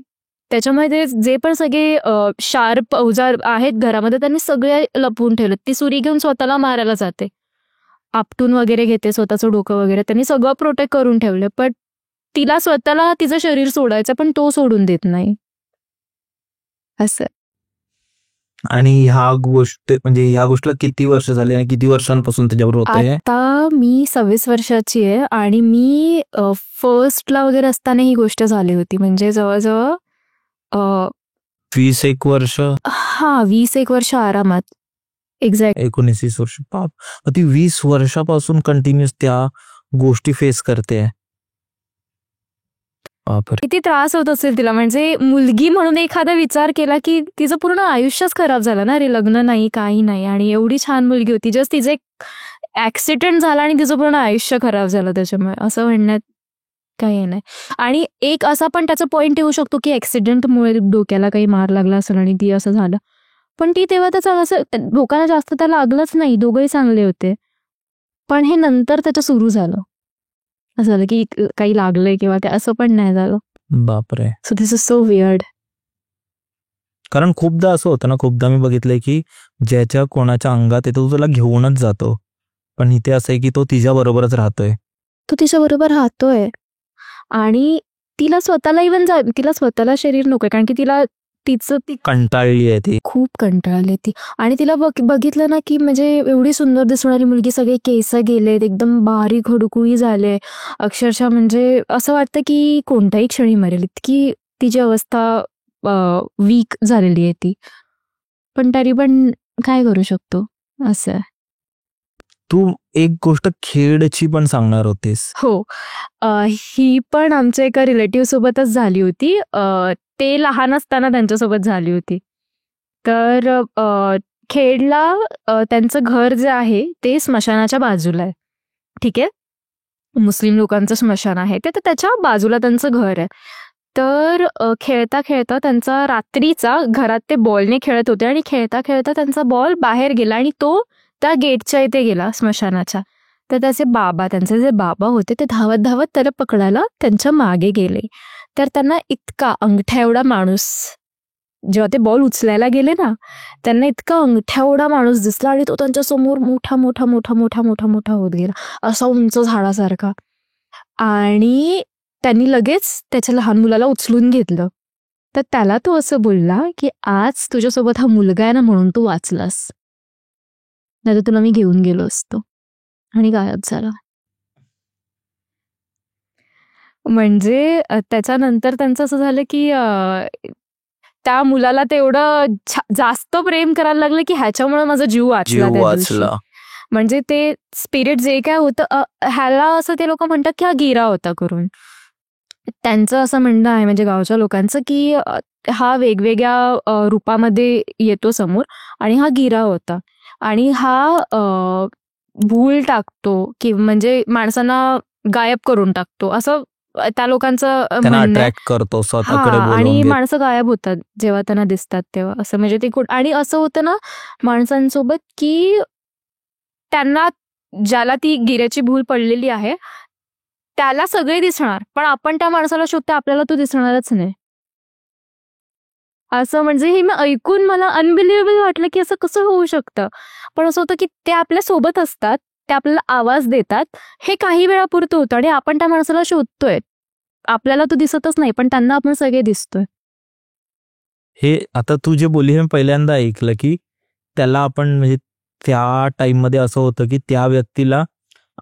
त्याच्यामध्ये जे पण सगळे शार्प अवजार आहेत घरामध्ये त्यांनी सगळे लपवून ठेवले. ती सुरी घेऊन स्वतःला मारायला जाते, आपटून वगैरे घेते स्वतःचं डोकं वगैरे. त्यांनी सगळं प्रोटेक्ट करून ठेवलं, पण तिला स्वतःला तिचं शरीर सोडायचं, पण तो सोडून देत नाही असं. आणि ह्या गोष्टीला किती वर्ष झाली आणि किती वर्षांपासून त्याच्याबरोबर होतंय? आता मी 26 वर्षाची आहे आणि मी फर्स्टला वगैरे असताना ही गोष्ट झाली होती. म्हणजे जवळजवळ 20-21 वर्ष? 20-21 वर्ष आरामात. एक्झॅक्ट 19-20 वर्ष. बाप, ती 20 वर्षापासून कंटिन्युअस त्या गोष्टी फेस करते. किती त्रास होत असेल तिला. म्हणजे मुलगी म्हणून एखादा विचार केला की तिचं पूर्ण आयुष्यच खराब झालं ना रे. लग्न नाही, काही नाही, आणि एवढी छान मुलगी होती. जस्ट तिचे ऍक्सिडेंट झाला आणि तिचं पूर्ण आयुष्य खराब झालं त्याच्यामुळे. असं म्हणण्यात काही नाही. आणि एक असा पण त्याचा पॉइंट येऊ शकतो की ऍक्सिडेंटमुळे डोक्याला काही मार लागला असेल आणि ती असं झालं, पण ती तेव्हा त्याचं असं डोक्याला जास्त त्याला लागलंच नाही. दोघंही चांगले होते. पण हे नंतर त्याचं सुरू झालं. असं झालं की काही लागलंय किंवा काय, असं पण नाही झालं. बापरे. So this is so weird. कारण खूपदा असं होतं ना, खूपदा मी बघितलंय की ज्याच्या कोणाच्या अंगात येतो तो त्याला घेऊनच जातो, पण इथे असं आहे की तो तिच्या बरोबरच राहतोय. तो तिच्या बरोबर राहतोय आणि तिला स्वतःला शरीर नकोय, कारण की ती कंटाळली आहे ती. खूप कंटाळली ती. आणि तिला बघितलं ना की म्हणजे एवढी सुंदर दिसणारी मुलगी, सगळे केस गेलेत, एकदम बारीक हडकुळी झाले अक्षरशः. म्हणजे असं वाटतं की कोणत्याही क्षणी मरेल, इतकी तिची अवस्था वीक झालेली आहे ती. पण तरी पण काय करू शकतो असं. तू एक गोष्ट खेडची पण सांगणार होतीस. हो, ही पण आमच्या एका रिलेटिव्ह सोबतच झाली होती. ते लहान असताना त्यांच्यासोबत झाली होती. तर खेडला त्यांचं घर जे आहे ते स्मशानाच्या बाजूला आहे. ठीक आहे, मुस्लिम लोकांचं स्मशान आहे ते, तर त्याच्या बाजूला त्यांचं घर आहे. तर खेळता खेळता त्यांचा रात्रीचा, घरात ते बॉलने खेळत होते आणि खेळता खेळता त्यांचा बॉल बाहेर गेला आणि तो त्या गेटच्या इथे गेला स्मशानाच्या. तर त्यांचे जे बाबा होते ते धावत धावत त्याला पकडायला त्यांच्या मागे गेले. तर त्यांना इतका अंगठ्या एवढा माणूस, जेव्हा ते बॉल उचलायला गेले ना, त्यांना इतका अंगठ्या एवढा माणूस दिसला आणि तो त्यांच्या समोर मोठा मोठा मोठा मोठा मोठा मोठा होत गेला, असा उंच झाडासारखा. आणि त्यांनी लगेच त्याच्या लहान मुलाला उचलून घेतलं. तर त्याला तो असं बोलला की आज तुझ्यासोबत हा मुलगा आहे ना म्हणून तू वाचलास, नाही तर तुला मी घेऊन गेलो असतो. आणि गायब झाला. म्हणजे त्याच्यानंतर त्यांचं असं झालं की त्या मुलाला ते एवढं जास्त प्रेम करायला लागलं की ह्याच्यामुळे माझा जीव वाचला. म्हणजे ते स्पिरिट जे काय होतं, ह्याला असं ते लोक म्हणतात की हा गिरा होता करून. त्यांचं असं म्हणणं आहे म्हणजे गावच्या लोकांचं की हा वेगवेगळ्या रूपामध्ये येतो समोर आणि हा गिरा होता. आणि हा भूल टाकतो की म्हणजे माणसांना गायब करून टाकतो, असं त्या लोकांचं म्हणणं आहे. करतो स्वतःकडे. आणि माणसं गायब होतात जेव्हा त्यांना दिसतात तेव्हा. असं म्हणजे ते आणि असं होतं ना माणसांसोबत की त्यांना, ज्याला ती गिऱ्याची भूल पडलेली आहे त्याला सगळे दिसणार, पण आपण त्या माणसाला शोधतो, आपल्याला तो दिसणारच नाही. असं म्हणजे हे मी ऐकून मला अनबिलिव्हेबल वाटलं की असं कसं होऊ शकतं. पण असं होतं की ते आपल्या सोबत असतात, ते आपल्याला आवाज देतात, हे काही वेळापुरतं होतं आणि आपण त्या माणसाला शोधतोय. आपल्याला तो दिसतच नाही, पण त्यांना आपण सगळे दिसतोय. हे आता तू जे बोलली हे पहिल्यांदा ऐकलं की त्याला आपण म्हणजे त्या टाइम मध्ये असं होतं की त्या व्यक्तीला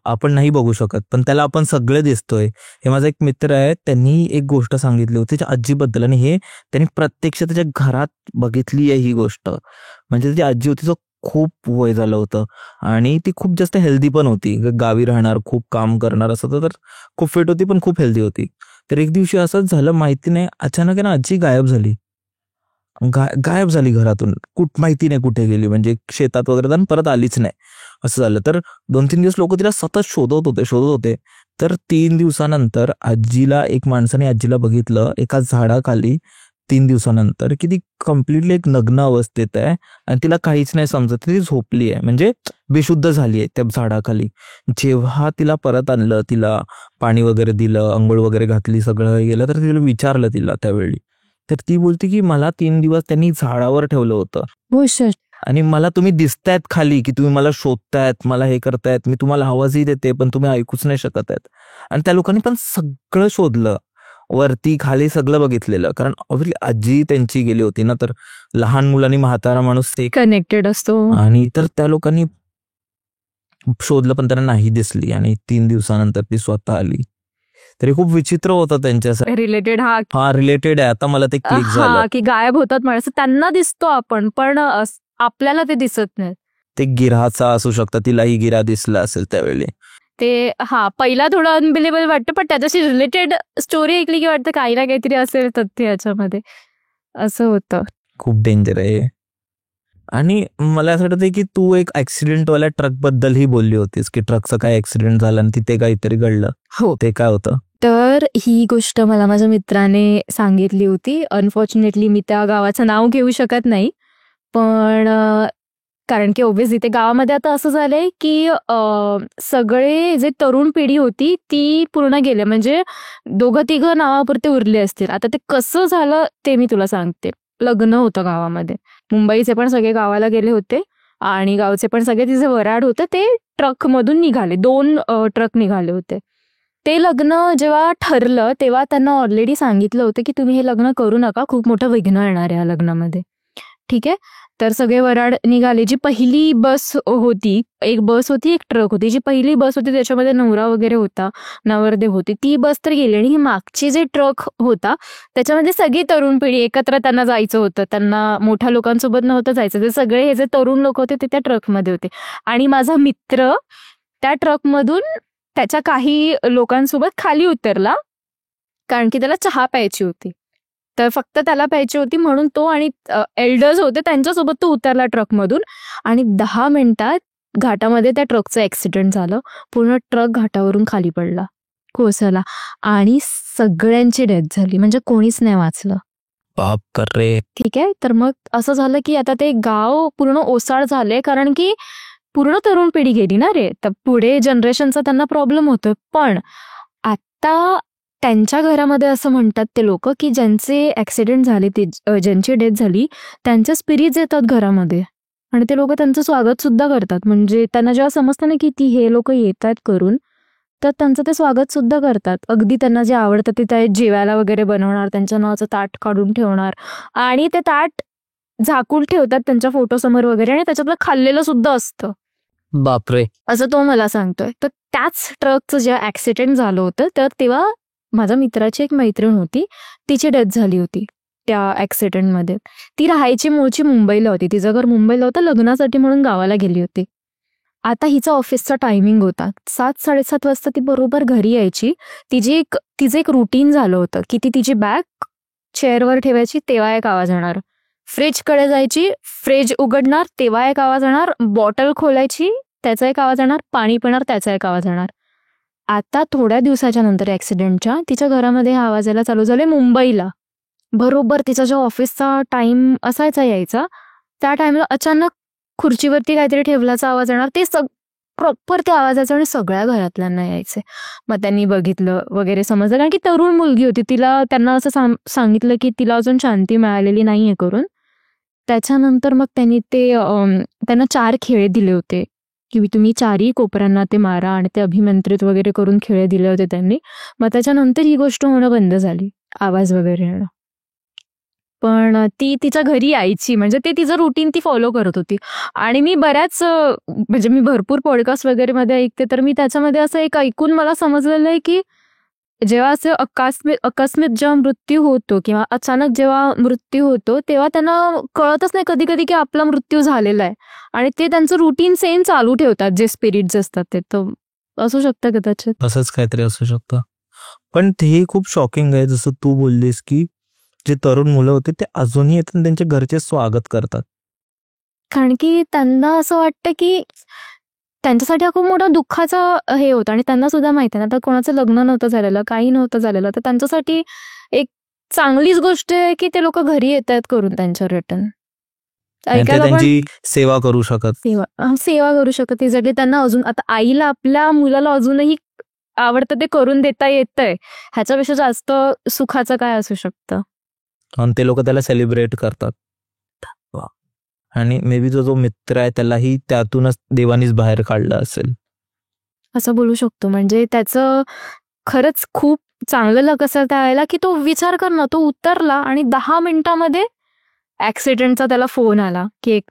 आपण नाही बघू शकत, पण त्याला आपण सगळे दिसतोय. हे माझा एक मित्र आहे, त्यांनी एक गोष्ट सांगितली होती त्याच्या आजीबद्दल, आणि हे त्यांनी प्रत्यक्ष त्याच्या घरात बघितली आहे ही गोष्ट. म्हणजे त्याची आजी होती, जो खूप वय झालं होतं आणि ती खूप जास्त हेल्दी पण होती. गावी राहणार, खूप काम करणार असं होतं, तर खूप फिट होती पण खूप हेल्दी होती. तर एक दिवशी असंच झालं, माहिती नाही, अचानक आहे ना आजी गायब झाली. गायब झाली घरातून, माहिती नाही कुठे गेली, म्हणजे शेतात वगैरे जाऊन परत आलीच नाही असं झालं. तर 2-3 दिवस लोक तिला सतत शोधत होते. तर 3 दिवसानंतर एक माणसाने आजीला बघितलं एका झाडाखाली 3 दिवसानंतर, की ती कम्प्लिटली एक नग्न अवस्थेत आहे आणि तिला काहीच नाही समजत, ती झोपली आहे, म्हणजे बेशुद्ध झाली आहे त्या झाडाखाली. जेव्हा तिला परत आणलं, तिला पाणी वगैरे दिलं, अंघोळ वगैरे घातली, सगळं गेलं, तर तिला विचारलं तिला त्यावेळी, तर ती बोलते की मला 3 दिवस त्यांनी झाडावर ठेवलं होतं गोष्ट. आणि मला तुम्ही दिसतायत खाली, की तुम्ही मला शोधतायत, मला हे करतायत, मी तुम्हाला आवाजही देते पण तुम्ही ऐकूच नाही शकत आहेत. आणि त्या लोकांनी पण सगळं शोधलं, वरती खाली सगळं बघितलेलं, कारण ऑब्व्हियसली आजी त्यांची गेली होती ना, तर लहान मुलांनी म्हातारा माणूस ते कनेक्टेड असतो. आणि तर त्या लोकांनी शोधलं पण त्यांना नाही दिसली आणि 3 दिवसानंतर ती स्वतः आली. तरी खूप विचित्र होतं त्यांच्यासाठी. रिलेटेड रिलेटेड आहे, आता मला ते क्लिक झालं. की गायब होतात माणसं, त्यांना दिसतो आपण, पण आपल्याला ते दिसत नाही. ते गिऱ्हाचा असू शकतं, तिलाही गिरा दिसला असेल त्यावेळी. ते पहिला थोडं अनबिलेबल वाटतं, पण त्याच्याशी रिलेटेड स्टोरी ऐकली की वाटतं काही ना काहीतरी असेल तथ्य याच्यामध्ये, असं होतं. खूप डेंजर आहे. आणि मला असं वाटतं की तू एक ऍक्सिडेंटवाल्या ट्रक बद्दलही बोलली होतीस, की ट्रकचं काय ऍक्सिडेंट झालं आणि तिथे काहीतरी घडलं. हो. ते काय होतं? तर ही गोष्ट मला माझ्या मित्राने सांगितली होती. अनफॉर्च्युनेटली मी त्या गावाचं नाव घेऊ शकत नाही, पण कारण की ऑब्व्हियसली ते गावामध्ये आता असं झालंय की सगळे जे तरुण पिढी होती ती पूर्ण गेले, म्हणजे 2-3 नावापुरते उरले असतील. आता ते कसं झालं ते मी तुला सांगते. लग्न होतं गावामध्ये, मुंबईचे पण सगळे गावाला गेले होते आणि गावचे पण सगळे, तिचे वराड होतं ते ट्रकमधून निघाले, 2 ट्रक निघाले होते. ते लग्न जेव्हा ठरलं तेव्हा त्यांना ऑलरेडी सांगितलं होतं की तुम्ही हे लग्न करू नका, खूप मोठं विघ्न येणार आहे या लग्नामध्ये. ठीक आहे. तर सगळे वराड निघाले. जी पहिली बस होती, एक बस होती, एक ट्रक होती. जी पहिली बस होती त्याच्यामध्ये नवरा वगैरे होता, नवरदेव होते, ती बस तर गेली. आणि ही मागची जे ट्रक होता त्याच्यामध्ये सगळी तरुण पिढी एकत्र त्यांना जायचं होतं. त्यांना मोठ्या लोकांसोबत नव्हतं जायचं, ते सगळे हे जे तरुण लोक होते ते त्या ट्रकमध्ये होते. आणि माझा मित्र त्या ट्रकमधून त्याच्या काही लोकांसोबत खाली उतरला, कारण की त्याला चहा प्यायची होती. तर फक्त त्याला प्यायची होती म्हणून तो आणि एल्डर्स होते त्यांच्यासोबत तो उतरला ट्रकमधून. आणि 10 मिनिटात घाटामध्ये त्या ट्रकचं ऍक्सिडेंट झालं. पूर्ण ट्रक घाटावरून खाली पडला, कोसळला आणि सगळ्यांची डेथ झाली, म्हणजे कोणीच नाही वाचलं. बाप करे. ठीक आहे. तर मग असं झालं की आता ते गाव पूर्ण ओसाड झाले, कारण की पूर्ण तरुण पिढी गेली ना रे. तर पुढे जनरेशनचा त्यांना प्रॉब्लेम होतो. पण आता त्यांच्या घरामध्ये असं म्हणतात ते लोक की ज्यांचे ऍक्सिडेंट झाले, ज्यांची डेथ झाली, त्यांच्या स्पिरिट्स येतात घरामध्ये आणि ते लोक त्यांचं स्वागत सुद्धा करतात. म्हणजे त्यांना जेव्हा समजतं ना की हे लोक येत आहेत करून, तर त्यांचं ते स्वागत सुद्धा करतात. अगदी त्यांना जे आवडतं ते त्या जेवायला वगैरे बनवणार, त्यांच्या नावाचं ताट काढून ठेवणार आणि ते ताट झाकून ठेवतात त्यांच्या फोटोसमोर वगैरे, आणि त्याच्यातलं खाल्लेलं सुद्धा असतं. बापरे. असं तो मला सांगतोय. तर त्याच ट्रकचं जेव्हा ऍक्सिडेंट झालं होतं, तर तेव्हा माझ्या मित्राची एक मैत्रीण होती, तिची डेथ झाली होती त्या ऍक्सिडेंटमध्ये. ती राहायची मूळची मुंबईला होती, तिचं घर मुंबईला होतं, लग्नासाठी म्हणून गावाला गेली होती. आता हिचा ऑफिसचा टायमिंग होता, 7-7:30 वाजता ती बरोबर घरी यायची. तिचं एक रुटीन झालं होतं की ती तिची बॅग चेअरवर ठेवायची, तेव्हा एक आवाज येणार. फ्रीजकडे जायची, फ्रीज उघडणार, तेव्हा एक आवाज येणार. बॉटल खोलायची, त्याचा एक आवाज येणार. पाणी पिणार, त्याचा एक आवाज येणार. आता थोड्या दिवसाच्या नंतर ऍक्सिडेंटच्या तिच्या घरामध्ये हा आवाज यायला चालू झाले मुंबईला. बरोबर तिचा जो ऑफिसचा टाइम असायचा यायचा, त्या टाइमला अचानक खुर्चीवरती काहीतरी ठेवल्याचा आवाज येणार. ते प्रॉपर त्या आवाजाचं आणि सगळ्या घरातल्यांना यायचे. मग त्यांनी बघितलं वगैरे, समजलं, कारण की तरुण मुलगी होती. त्यांना असं सांगितलं की तिला अजून शांती मिळालेली नाहीये करून. त्याच्यानंतर मग त्यांना 4 खेळे दिले होते की तुम्ही 4ही कोपऱ्यांना ते मारा, आणि ते अभिमंत्रित वगैरे करून खेळे दिले होते त्यांनी. मग त्याच्यानंतर ही गोष्ट होणं बंद झाली, आवाज वगैरे येणं. पण ती तिच्या घरी यायची, म्हणजे ते तिचं रुटीन ती फॉलो करत होती. आणि मी बऱ्याच म्हणजे मी भरपूर पॉडकास्ट वगैरे मध्ये ऐकते, तर मी त्याच्यामध्ये असं एक ऐकून मला समजलेलं आहे की जेव्हा असं अकस्मित जेव्हा मृत्यू होतो किंवा अचानक जेव्हा मृत्यू होतो तेव्हा त्यांना कळतच नाही कधी कधी की आपला मृत्यू झालेला आहे, आणि ते त्यांचं रुटीन सेम चालू ठेवतात जे स्पिरिट्स असतात ते. तर असू शकतं कदाचित असंच काहीतरी असू शकतं. पण तेही खूप शॉकिंग आहे, जसं तू बोललीस की जे तरुण मुलं होते ते अजूनही येतात त्यांच्या घरचे स्वागत करतात. कारण की त्यांना असं वाटतं की त्यांच्यासाठी हा खूप मोठा दुःखाचा हे होतं, आणि त्यांना सुद्धा माहिती आहे ना, आता कोणाचं लग्न नव्हतं झालेलं, काही नव्हतं झालेलं, तर त्यांच्यासाठी एक चांगलीच गोष्ट आहे की ते लोक घरी येत आहेत करून त्यांच्या रिटर्न आणि ते ऐकायला. पण त्यांची सेवा करू शकत. सेवा करू शकत जरी त्यांना अजून, आता आईला आपल्या मुलाला अजूनही आवडतं ते करून देता येतंय, ह्याच्यापेक्षा जास्त सुखाचं काय असू शकतं. आणि ते लोक त्याला सेलिब्रेट करतात. आणि मे बी जो मित्र आहे त्यालाही त्यातूनच देवानीच बाहेर काढलं असेल असं बोलू शकतो. म्हणजे त्याचं खरंच खूप चांगलं लक असेल त्यावेळेला की तो विचार कर ना, तो उतरला आणि 10 मिनिटामध्ये ऍक्सिडेंटचा त्याला फोन आला की एक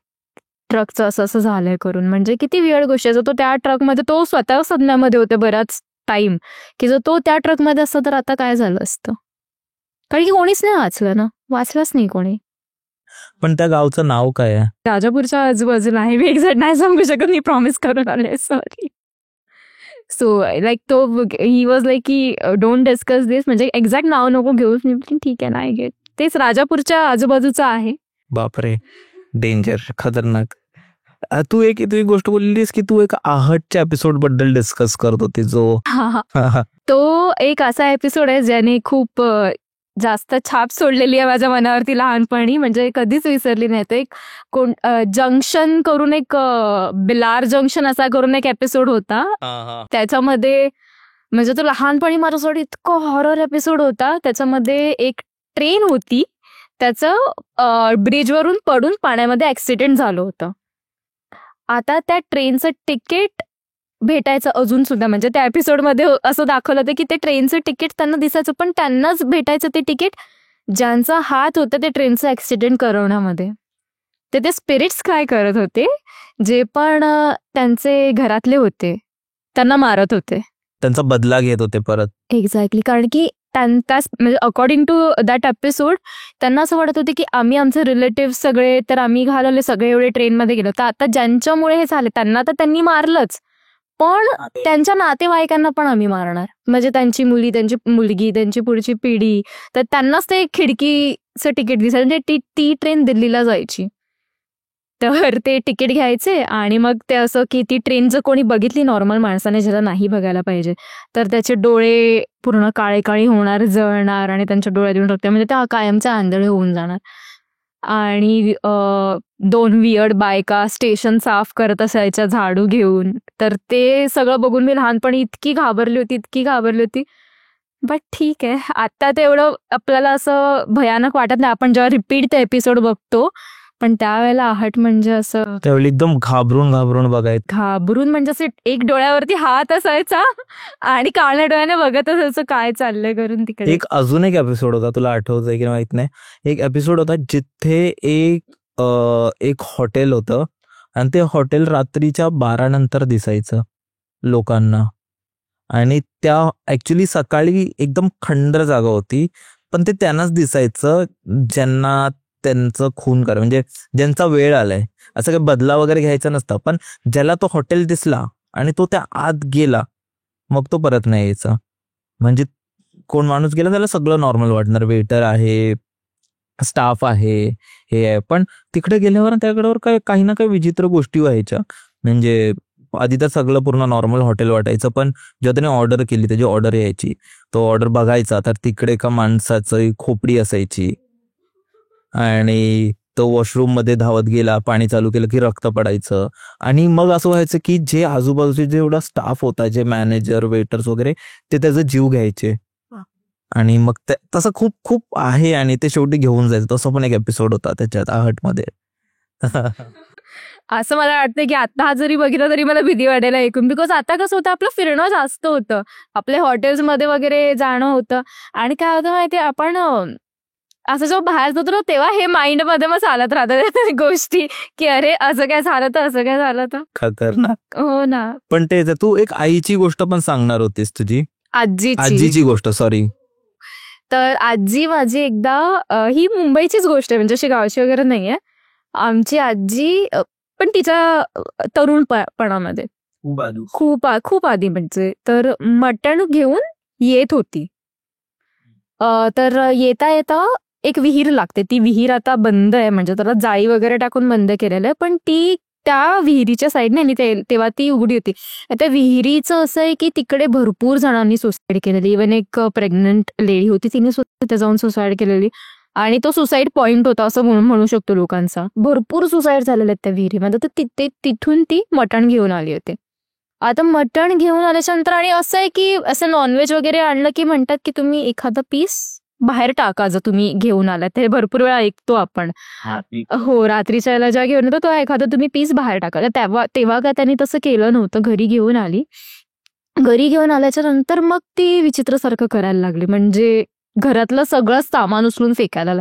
ट्रकचं असं असं झालंय करून. म्हणजे किती वियर्ड गोष्ट आहे. तो त्या ट्रकमध्ये, तो स्वतः सदम्यामध्ये होते बराच टाइम, की जर तो त्या ट्रकमध्ये असतं तर आता काय झालं असतं. कारण की कोणीच नाही वाचलं ना, वाचलंच नाही कोणी. पण त्या गावचं नाव काय आहे? राजापूरच्या आजूबाजूला आहे, मी एक्झॅक्ट नाही सांगू शकत, मी प्रॉमिस करून आले, सॉरी. सो लाईक तो ही वॉज लाईक की डोंट डिस्कस दिस, म्हणजे एक्झॅक्ट नाव नको घेऊस. मी ठीक आहे, नाही घेत. तेच राजापूरच्या आजूबाजूचं आहे. बापरे, डेंजर, खतरनाक. तू एक गोष्ट बोललीस की तू एक आहटच्या एपिसोड बद्दल डिस्कस करत होती, जो तो एक असा एपिसोड आहे ज्याने खूप जास्त छाप सोडलेली आहे माझ्या मनावरती लहानपणी, म्हणजे कधीच विसरली नाही. तो एक जंक्शन करून, एक बिलार जंक्शन असा करून एक एपिसोड होता. त्याच्यामध्ये म्हणजे तो लहानपणी माझ्यासाठी इतकं हॉरर एपिसोड होता. त्याच्यामध्ये एक ट्रेन होती, त्याचं ब्रिजवरून पडून पाण्यामध्ये ऍक्सिडेंट झालं होतं. आता त्या ट्रेनचं तिकीट भेटायचं अजून सुद्धा, म्हणजे त्या एपिसोडमध्ये असं दाखवलं होतं की ते ट्रेनचं तिकीट त्यांना दिसायचं, पण त्यांनाच भेटायचं ते तिकीट ज्यांचा हात होता ते ट्रेनचं ऍक्सिडेंट करवण्यामध्ये. ते स्पिरिट्स काय करत होते, जे पण त्यांचे घरातले होते त्यांना मारत होते, त्यांचा बदला घेत होते परत. एक्झॅक्टली. कारण की म्हणजे अकॉर्डिंग टू दॅट एपिसोड त्यांना असं वाटत होते की आम्ही आमचे रिलेटिव्ह सगळे, तर आम्ही घालवले सगळे एवढे ट्रेनमध्ये गेलो, तर आता ज्यांच्यामुळे हे झाले त्यांना तर त्यांनी मारलंच, पण त्यांच्या नातेवाईकांना पण आम्ही मारणार, म्हणजे त्यांची मुली, त्यांची मुलगी, त्यांची पुढची पिढी, तर त्यांनाच ते खिडकीचं तिकीट दिसायचं. म्हणजे ती ट्रेन दिल्लीला जायची, तर ते तिकीट घ्यायचे आणि मग ते असं की ती ट्रेन जर कोणी बघितली नॉर्मल माणसाने, ज्याला नाही बघायला पाहिजे, तर त्याचे डोळे पूर्ण काळे काळी होणार, जळणार, आणि त्यांच्या डोळ्यातून रक्त, म्हणजे त्या कायमचे आंधळे होऊन जाणार. आणि 2 वियर्ड बायका स्टेशन साफ करत असायच्या झाडू घेऊन, तर ते सगळं बघून मी लहानपणी इतकी घाबरली होती. बट ठीक आहे, आता ते एवढं आपल्याला असं भयानक वाटत नाही आपण जेव्हा रिपीट ते एपिसोड बघतो, पण त्यावेळेला आहट म्हणजे असं त्यावेळी एकदम घाबरून बघायचं. घाबरून म्हणजे असं एक डोळ्यावरती हात असायचा आणि काळ्या डोळ्याने बघत असायचं काय चाललंय करून तिकडे. एक अजून एक एपिसोड होता, तुला आठवतंय की माहित नाही, एक एपिसोड होता जिथे एक हॉटेल होतं आणि ते हॉटेल रात्रीच्या 12 नंतर दिसायचं लोकांना, आणि त्या ऍक्च्युली सकाळी एकदम खंडर जागा होती, पण ते त्यांनाच दिसायचं ज्यांना त्यांचं खून कर, म्हणजे ज्यांचा वेळ आलाय. असं काही बदला वगैरे घ्यायचा नसतं, पण ज्याला तो हॉटेल दिसला आणि तो त्या आत गेला, मग तो परत नाही यायचा. म्हणजे कोण माणूस गेला त्याला सगळं नॉर्मल वाटणार, वेटर आहे, स्टाफ आहे, हे आहे, पण तिकडे गेल्यावर त्याकडे काही ना काही विचित्र गोष्टी व्हायच्या. म्हणजे आधी तर सगळं पूर्ण नॉर्मल हॉटेल वाटायचं, पण जेव्हा त्याने ऑर्डर केली, त्याची ऑर्डर यायची, तो ऑर्डर बघायचा, तर तिकडे एका माणसाची खोपडी असायची, आणि तो वॉशरूम मध्ये धावत गेला, पाणी चालू केलं की रक्त पडायचं. आणि मग असं व्हायचं की जे आजूबाजूचे जेवढा स्टाफ होता, जे मॅनेजर, वेटर्स वगैरे, ते त्याचा जीव घ्यायचे. आणि मग तसं खूप खूप आहे, आणि ते शेवटी घेऊन जायचं. तसं पण एक एपिसोड होता त्याच्यात आहटमध्ये. असं मला वाटतं की आता हा जरी बघितलं तरी मला भीती वाटायला ऐकून, बिकॉज आता कसं होतं, आपलं फिरणं जास्त होतं, आपल्या हॉटेल्समध्ये वगैरे जाणं होतं, आणि काय होतं माहितीये, आपण असं जेव्हा बाहेर जातो ना तेव्हा हे माइंड मध्ये मग चालत राहतात गोष्टी की अरे असं काय झालं तर असं काय झालं तर. खतरनाक. हो ना. पण ते तू एक आईची गोष्ट पण सांगणार होतीस तुझी, आजीची गोष्ट. सॉरी. तर आजी माझी एकदा ही मुंबईचीच गोष्ट आहे, म्हणजे अशी गावची वगैरे नाहीये. आमची आजी पण तिच्या तरुणपणामध्ये खूप आधी म्हणजे तर मटण घेऊन येत होती. तर येता येता एक विहीर लागते. ती विहीर आता बंद आहे, म्हणजे त्याला जाळी वगैरे टाकून बंद केलेलं आहे, पण ती त्या विहिरीच्या साईडने आणि तेव्हा ती उघडी होती. त्या विहिरीचं असं आहे की तिकडे भरपूर जणांनी सुसाईड केलेली. इव्हन एक प्रेग्नंट लेडी होती, तिने तिथे जाऊन सुसाईड केलेली आणि तो सुसाईड पॉइंट होता असं म्हणू शकतो लोकांचा. भरपूर सुसाईड झालेले आहेत त्या विहिरीमध्ये. तर तिथून ती मटण घेऊन आली होती. आता मटण घेऊन आल्याच्या नंतर आणि असं आहे की असं नॉनव्हेज वगैरे आणलं की म्हणतात की तुम्ही एखादा पीस बाहेर टाका जर तुम्ही घेऊन आलात. ते भरपूर वेळा ऐकतो आपण. हो, रात्रीच्या वेळेला जेव्हा घेऊन येतो तो एखादा तुम्ही पीस बाहेर टाका. तेव्हा काय त्यांनी तसं केलं नव्हतं. घरी घेऊन आली. घरी घेऊन आल्याच्या नंतर मग ती विचित्रसारखं करायला लागली. म्हणजे घरातलं सगळं सामान उचलून फेकायला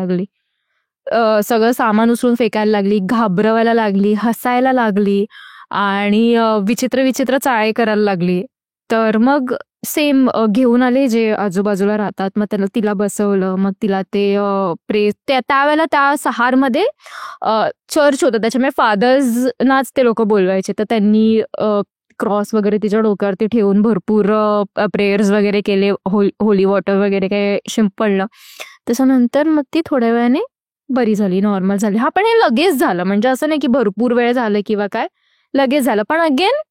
लागली. घाबरवायला लागली, हसायला लागली आणि विचित्र चाळे करायला लागली. तर मग सेम घेऊन आले जे आजूबाजूला राहतात, मग तिला बसवलं. मग तिला ते त्यावेळेला त्या सहारमध्ये चर्च होतं, त्याच्यामुळे फादर्सनाच ते लोक बोलवायचे. तर त्यांनी क्रॉस वगैरे तिच्या डोक्यावरती ठेवून भरपूर प्रेयर्स वगैरे केले, होली वॉटर वगैरे काय शिंपडलं. त्याच्यानंतर मग ती थोड्या वेळाने बरी झाली, नॉर्मल झाली. हा पण हे लगेच झालं, म्हणजे असं नाही की भरपूर वेळ झालं किंवा काय, लगेच झालं. पण अगेन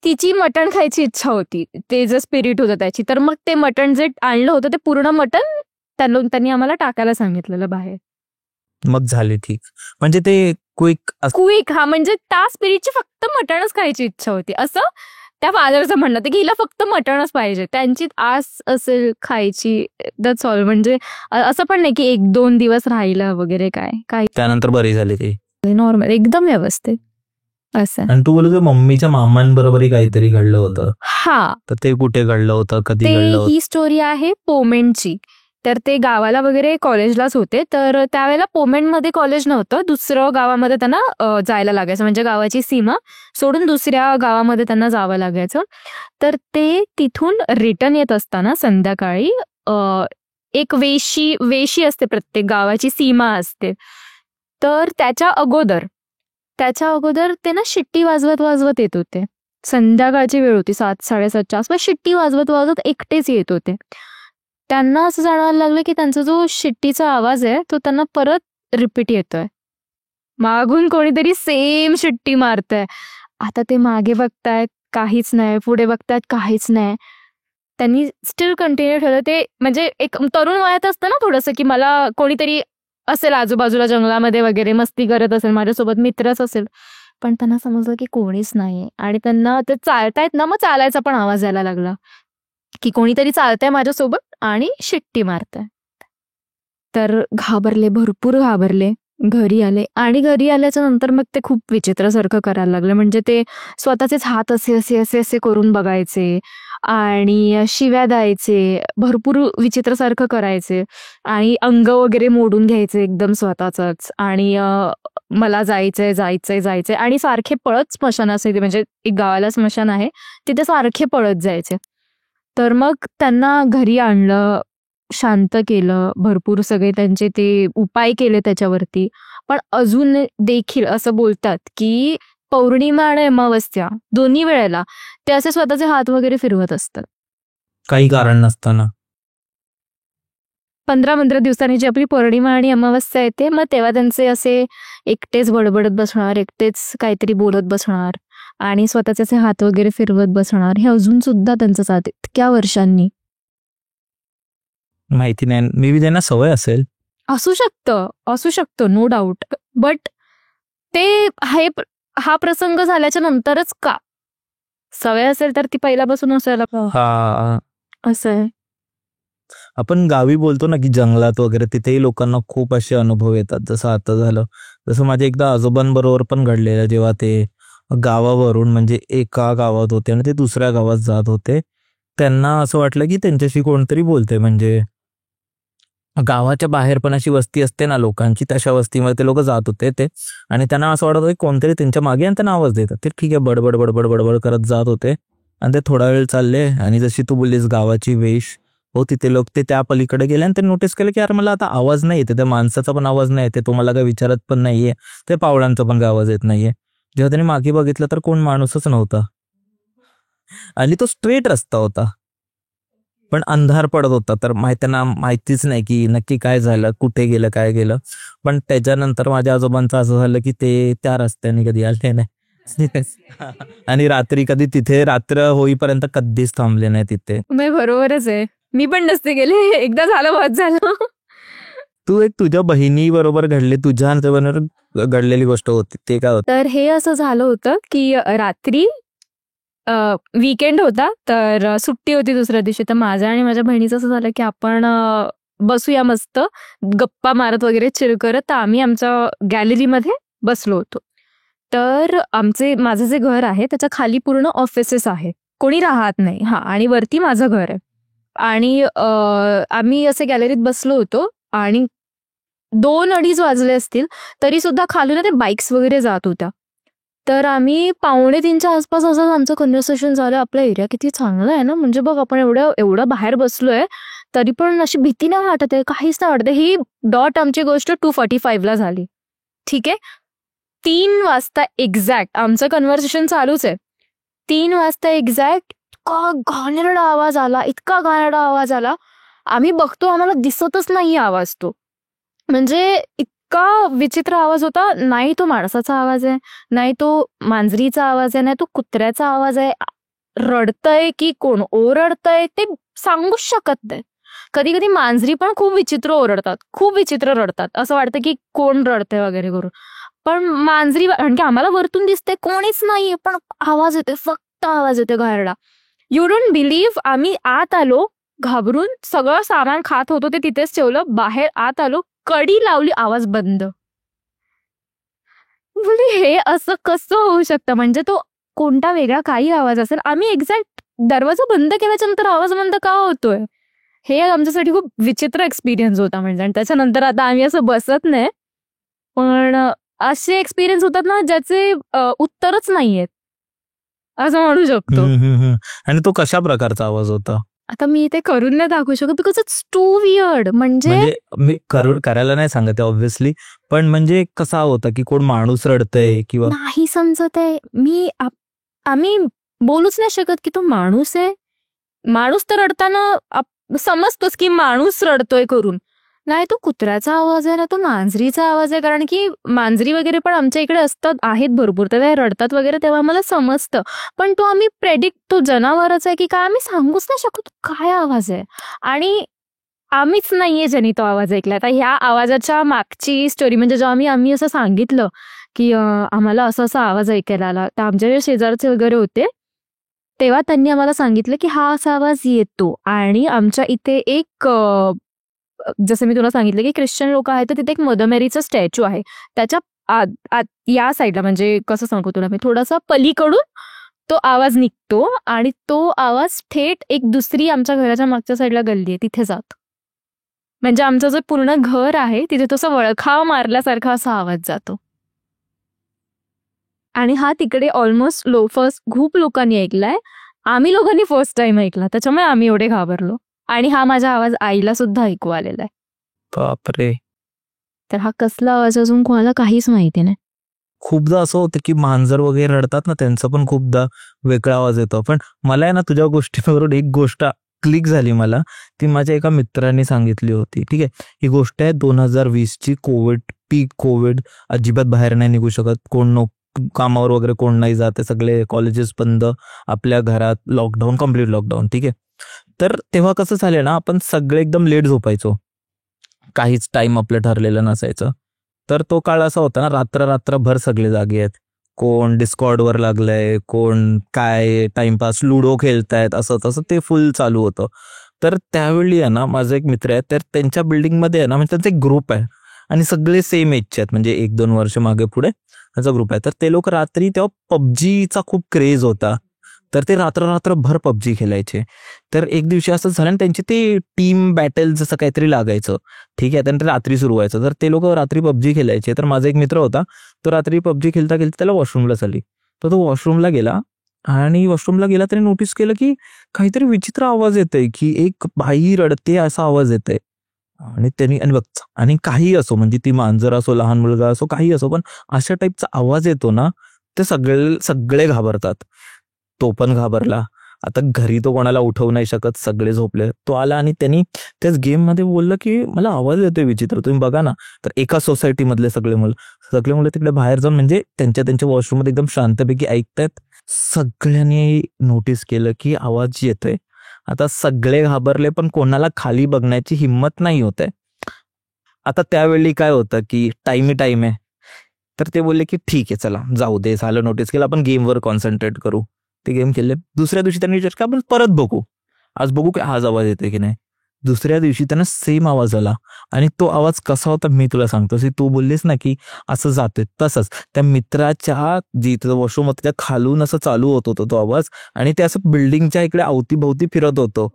तिची मटण खायची इच्छा होती, ते जे स्पिरिट होतं त्याची. तर मग ते मटण जे आणलं होतं ते पूर्ण मटण त्यांनी आम्हाला टाकायला सांगितलेलं बाहेर. मग झाले ठीक. म्हणजे ते क्विक हा, म्हणजे त्या स्पिरिटची फक्त मटणच खायची इच्छा होती असं त्या फादरचं म्हणणं होतं की हिला फक्त मटणच पाहिजे. त्यांची आस असेल खायची, दॅट्स ऑल. म्हणजे असं पण नाही की 1-2 दिवस राहिलं वगैरे काय. त्यानंतर बरी झाली ती नॉर्मल, एकदम व्यवस्थित असं. आणि तू बोलतो मम्मीच्या मामांबरोबरही काहीतरी घडलं होतं. हा, तर ते कुठे घडलं होतं, कधी घडलं होतं? ही स्टोरी आहे पोमेंटची. तर ते गावाला वगैरे कॉलेजलाच होते. तर त्यावेळेला पोमेंटमध्ये कॉलेज नव्हतं, दुसरं गावामध्ये त्यांना जायला लागायचं. म्हणजे गावाची सीमा सोडून दुसऱ्या गावामध्ये त्यांना जावं लागायचं. तर ते तिथून रिटर्न येत असताना संध्याकाळी एक वेशी असते, प्रत्येक गावाची सीमा असते. तर त्याच्या अगोदर ते ना शिट्टी वाजवत येत होते. संध्याकाळची वेळ होती, 7-7:30च्या आसपास. शिट्टी वाजवत एकटेच येत होते. त्यांना असं जाणवायला लागलं की त्यांचा जो शिट्टीचा आवाज आहे तो त्यांना परत रिपीट येतोय. मागून कोणीतरी सेम शिट्टी मारतंय. आता ते मागे बघतायत, काहीच नाही. पुढे बघतायत, काहीच नाही. त्यांनी स्टील कंटिन्यू ठेवलं. ते म्हणजे एक तरुण वयात असतं ना थोडंसं की मला कोणीतरी असेल आजूबाजूला जंगलामध्ये वगैरे, मस्ती करत असेल, माझ्यासोबत मित्रच असेल. पण त्यांना समजलं की कोणीच नाहीये. आणि त्यांना ते चालतायत ना, मग चालायचा पण आवाज यायला लागला की कोणीतरी चालतंय माझ्यासोबत आणि शिट्टी मारतंय. तर भरपूर घाबरले. घरी आले आणि घरी आल्याच्या नंतर मग ते खूप विचित्रसारखं करायला लागले. म्हणजे ते स्वतःचेच हात असे करून बघायचे आणि शिव्या द्यायचे, भरपूर विचित्रसारखं करायचे आणि अंग वगैरे मोडून घ्यायचे एकदम स्वतःच. आणि मला जायचंय आणि सारखे पळत स्मशान असायचे, म्हणजे एक गावाला स्मशान आहे तिथे सारखे पळत जायचे. तर मग त्यांना घरी आणलं, शांत केलं, भरपूर सगळे त्यांचे ते उपाय केले त्याच्यावरती. पण अजून देखील असं बोलतात की पौर्णिमा आणि अमावस्या दोन्ही वेळेला ते असे स्वतःचे हात वगैरे फिरवत असतात, काही कारण नसताना. 15 दिवसांनी जी आपली पौर्णिमा आणि अमावस्या येते, मग तेव्हा त्यांचे असे एकटेच बडबडत बसणार, एकटेच काहीतरी बोलत बसणार आणि स्वतःचे असे हात वगैरे फिरवत बसणार. हे अजून सुद्धा त्यांचं चालतं इतक्या वर्षांनी. माहिती नाही, मे बी त्यांना सवय असेल. असू शकतं, नो डाऊट. बट ते हा प्रसंग झाल्याच्या नंतरच का सवय असेल तर ती पहिल्यापासून असायला असं आहे. आपण गावी बोलतो ना की जंगलात वगैरे, तिथेही लोकांना खूप असे अनुभव येतात, जसं आता झालं. जसं माझ्या एकदा आजोबांबरोबर पण घडलेलं, जेव्हा ते गावावरून म्हणजे एका गावात होते आणि ते दुसऱ्या गावात जात होते. त्यांना असं वाटलं की त्यांच्याशी कोणतरी बोलते, म्हणजे गावाच्या बाहेर पण अशी वस्ती असते ना लोकांची, तशा वस्तीमध्ये ते लोक जात होते ते, आणि त्यांना असं वाटत होतं की कोणतरी त्यांच्या मागे आणि त्यांना आवाज देतात. ते ठीक आहे बडबड बडबड बडबड करत जात होते आणि ते थोडा वेळ चालले आणि जशी तू बोललीस गावाची वेश हो, तिथे लोक ते त्या पलीकडे गेले आणि ते नोटीस केलं की यार मला आता आवाज नाही येते, त्या माणसाचा पण आवाज नाही येते, तो मला काही विचारत पण नाहीये, ते पावलांचा पण काही आवाज येत नाहीये. जेव्हा त्यांनी मागे बघितलं तर कोण माणूसच नव्हता आणि तो स्ट्रेट रस्ता होता, पण अंधार पडत होता. तर त्यांना माहितीच नाही की नक्की काय झालं, कुठे गेलं, काय गेलं. पण त्याच्यानंतर माझ्या आजोबांचं असं झालं की ते त्या रस्त्याने कधी आले नाही आणि रात्री कधी तिथे रात्र होईपर्यंत कधीच थांबले नाही तिथे. बरोबरच आहे, मी पण नसते गेले, एकदा झालं बस झालं. तू एक तुझ्या बहिणी बरोबर घडली, तुझ्या बरोबर घडलेली गोष्ट होती, ते काय होतं? तर हे असं झालं होतं की रात्री वीकेंड होता, तर सुट्टी होती दुसऱ्या दिवशी. तर माझ्या आणि माझ्या बहिणीचं असं झालं की आपण बसूया मस्त गप्पा मारत वगैरे चिल करत. तर आम्ही आमच्या गॅलरीमध्ये बसलो होतो. तर माझं जे घर आहे त्याच्या खाली पूर्ण ऑफिसेस आहे, कोणी राहत नाही. हा, आणि वरती माझं घर आहे. आणि आम्ही असे गॅलरीत बसलो होतो आणि 2-2:30 वाजले असतील तरी सुद्धा खालून ते बाईक्स वगैरे जात होत्या. तर आम्ही 2:45च्या आसपास असं आमचं कन्व्हर्सेशन झालं. आपला एरिया किती चांगला आहे ना, म्हणजे बघ आपण एवढं बाहेर बसलोय तरी पण अशी भीती नाही वाटत आहे, काहीच नाही वाटत. ही डॉट आमची गोष्ट 2:45ला झाली. ठीक आहे, 3 वाजता एक्झॅक्ट आमचं कन्व्हर्सेशन चालूच आहे. 3 वाजता एक्झॅक्ट इतका घाणेरडा आवाज आला, इतका घाणेरडा आवाज आला. आम्ही बघतो, आम्हाला दिसतच नाही आवाज तो, म्हणजे इतका विचित्र आवाज होता. नाही तो माणसाचा आवाज आहे, नाही तो मांजरीचा आवाज आहे, नाही तो कुत्र्याचा आवाज आहे. रडतंय की कोण ओरडतंय ते सांगूच शकत नाही. कधी कधी मांजरी पण खूप विचित्र ओरडतात, खूप विचित्र रडतात, असं वाटतं की कोण रडतंय वगैरे करून. पण मांजरी, कारण की आम्हाला वरतून दिसते कोणीच नाहीये, पण आवाज येते, फक्त आवाज येते घाणेरडा. यू डोंट बिलीव्ह, आम्ही आत आलो घाबरून, सगळं सामान खात होतो ते तिथेच ठेवलं, बाहेर आत आलो, कडी लावली, आवाज बंद. हे असं कसं होऊ शकतं, म्हणजे तो कोणता वेगळा काही आवाज असेल. आम्ही एक्झॅक्ट दरवाजा बंद केल्याच्या नंतर आवाज बंद का होतोय, हे आमच्यासाठी खूप विचित्र एक्सपिरियन्स होता. म्हणजे आणि त्याच्यानंतर आता आम्ही असं बसत नाही, पण असे एक्सपिरियन्स होतात ना ज्याचे उत्तरच नाहीयेत, असं म्हणू शकतो. आणि तो कशा प्रकारचा आवाज होता? आता मी ते करून नाही दाखवू शकत, बिकॉज इट्स टू वियर्ड. म्हणजे मी करायला नाही सांगत आहे ऑब्व्हियसली, पण म्हणजे कसा होता की कोण माणूस रडतय किंवा नाही समजत आहे. आम्ही बोलूच नाही शकत की तो माणूस आहे. माणूस तर रडताना समजतोच की माणूस रडतोय करून, नाही तो कुत्र्याचा आवाज आहे, ना तो मांजरीचा आवाज आहे. कारण की मांजरी वगैरे पण आमच्या इकडे असतात, आहेत भरपूर, तर रडतात वगैरे तेव्हा आम्हाला समजतं. पण तो आम्ही तो जनावरच आहे की काय आम्ही सांगूच नाही शकत काय आवाज आहे. आणि आम्हीच नाहीये ज्यांनी तो आवाज ऐकला. आता ह्या आवाजाच्या मागची स्टोरी म्हणजे जेव्हा आम्ही असं सांगितलं की आम्हाला असा आवाज ऐकायला आला, तर आमच्या जे शेजारचे वगैरे होते तेव्हा त्यांनी आम्हाला सांगितलं की हा असा आवाज येतो. आणि आमच्या इथे एक जसं मी तुला सांगितलं की ख्रिश्चन लोक आहेत, तर तिथे एक मदर मेरीचं स्टॅच्यू आहे. त्याच्या या साईडला, म्हणजे कसं सांगू तुला मी, थोडासा पलीकडून तो आवाज निघतो आणि तो आवाज थेट एक दुसरी आमच्या घराच्या मागच्या साईडला गल्ली आहे तिथे जातो. म्हणजे आमचं जे पूर्ण घर आहे तिथे तसं वळखाव मारल्यासारखा असा आवाज जातो. आणि हा तिकडे ऑलमोस्ट खूप लोकांनी ऐकलाय, आम्ही लोकांनी फर्स्ट टाइम ऐकला, त्याच्यामुळे आम्ही एवढे घाबरलो. आणि हा माझा आवाज आईला सुद्धा ऐकू आलेला आहे. बापरे. तर हा कसला आवाज अजून कोणाला काहीच माहिती नाही. खूपदा असं होतं की मांजर वगैरे रडतात ना, त्यांचा पण खूपदा वेगळा आवाज येतो. पण मला आहे ना तुझ्या गोष्टीबरोबर एक गोष्ट क्लिक झाली मला, ती माझ्या एका मित्राने सांगितली होती. ठीक आहे, ही गोष्ट आहे 2020ची, पीक कोविड, अजिबात बाहेर नाही निघू शकत, कोण कामावर वगैरे कोण नाही जाते, सगळे कॉलेजेस बंद, आपल्या घरात लॉकडाऊन, कम्प्लीट लॉकडाऊन. ठीक आहे, तर तेव्हा कसं झालं ना, आपण सगळे एकदम लेट झोपायचो, काहीच टाइम आपलं ठरलेलं नसायचं. तर तो काळ असा होता ना, रात्रभर सगळे जागे आहेत, कोण डिस्कॉर्डवर लागलंय, कोण काय टाइमपास लुडो खेळतायत, असं तसं ते फुल चालू होतं. तर त्यावेळी आहे ना, माझा एक मित्र आहे, तर त्यांच्या बिल्डिंगमध्ये आहे ना, म्हणजे त्यांचा एक ग्रुप आहे आणि सगळे सेम एजचे आहेत, म्हणजे 1-2 वर्ष मागे पुढे त्यांचा ग्रुप आहे. तर ते लोक रात्री तेव्हा पबजीचा खूप क्रेज होता, तर ते रात्रभर पबजी खेळायचे. तर एक दिवशी असं झालं आणि त्यांची ते टीम बॅटल जसं काहीतरी लागायचं, ठीक आहे. त्यानंतर रात्री सुरू व्हायचं. तर ते लोक रात्री पबजी खेळायचे. तर माझा एक मित्र होता, तो रात्री पबजी खेळता खेळता त्याला वॉशरूमला चालली. तर तो वॉशरूमला गेला आणि वॉशरूमला गेला त्याने नोटीस केलं की काहीतरी विचित्र आवाज येतोय, की एक बाई रडते असा आवाज येतोय. आणि त्यांनी आणि बघ, आणि काही असो, म्हणजे ती मांजर असो, लहान मुलगा असो, काही असो, पण अशा टाईपचा आवाज येतो ना, ते सगळे घाबरतात. तो पण घाबरला. आता घरी तो कोणाला उठवू नाही शकत, सगळे झोपले. तो आला आणि त्यांनी त्याच गेम मध्ये बोललं की मला आवाज येतोय विचित्र, तुम्ही बघा ना. तर एका सोसायटी मधले सगळे मुलं तिकडे बाहेर जाऊन, म्हणजे त्यांच्या वॉशरूम मध्ये एकदम शांतपैकी ऐकतायत. सगळ्यांनी नोटीस केलं की आवाज येतोय. आता सगळे घाबरले, पण कोणाला खाली बघण्याची हिंमत नाही होते. आता त्यावेळी काय होतं की टाइम आहे. तर ते बोलले की ठीक आहे, चला जाऊ दे, झालं, नोटीस केलं, आपण गेमवर कॉन्सन्ट्रेट करू. ते गेम खेळले. दुसऱ्या दिवशी त्यांनी विचार की आपण परत बघू, आज बघू की आज आवाज येते की नाही. दुसऱ्या दिवशी त्यांना सेम आवाज आला. आणि तो आवाज कसा होता मी तुला सांगतो. तू बोललीस ना की असं जातोय, तसंच त्या मित्राच्या जिथं वॉशरूम होतं त्या खालून असं चालू होत होतं तो आवाज. आणि ते असं बिल्डिंगच्या इकडे अवतीभोवती फिरत होतं.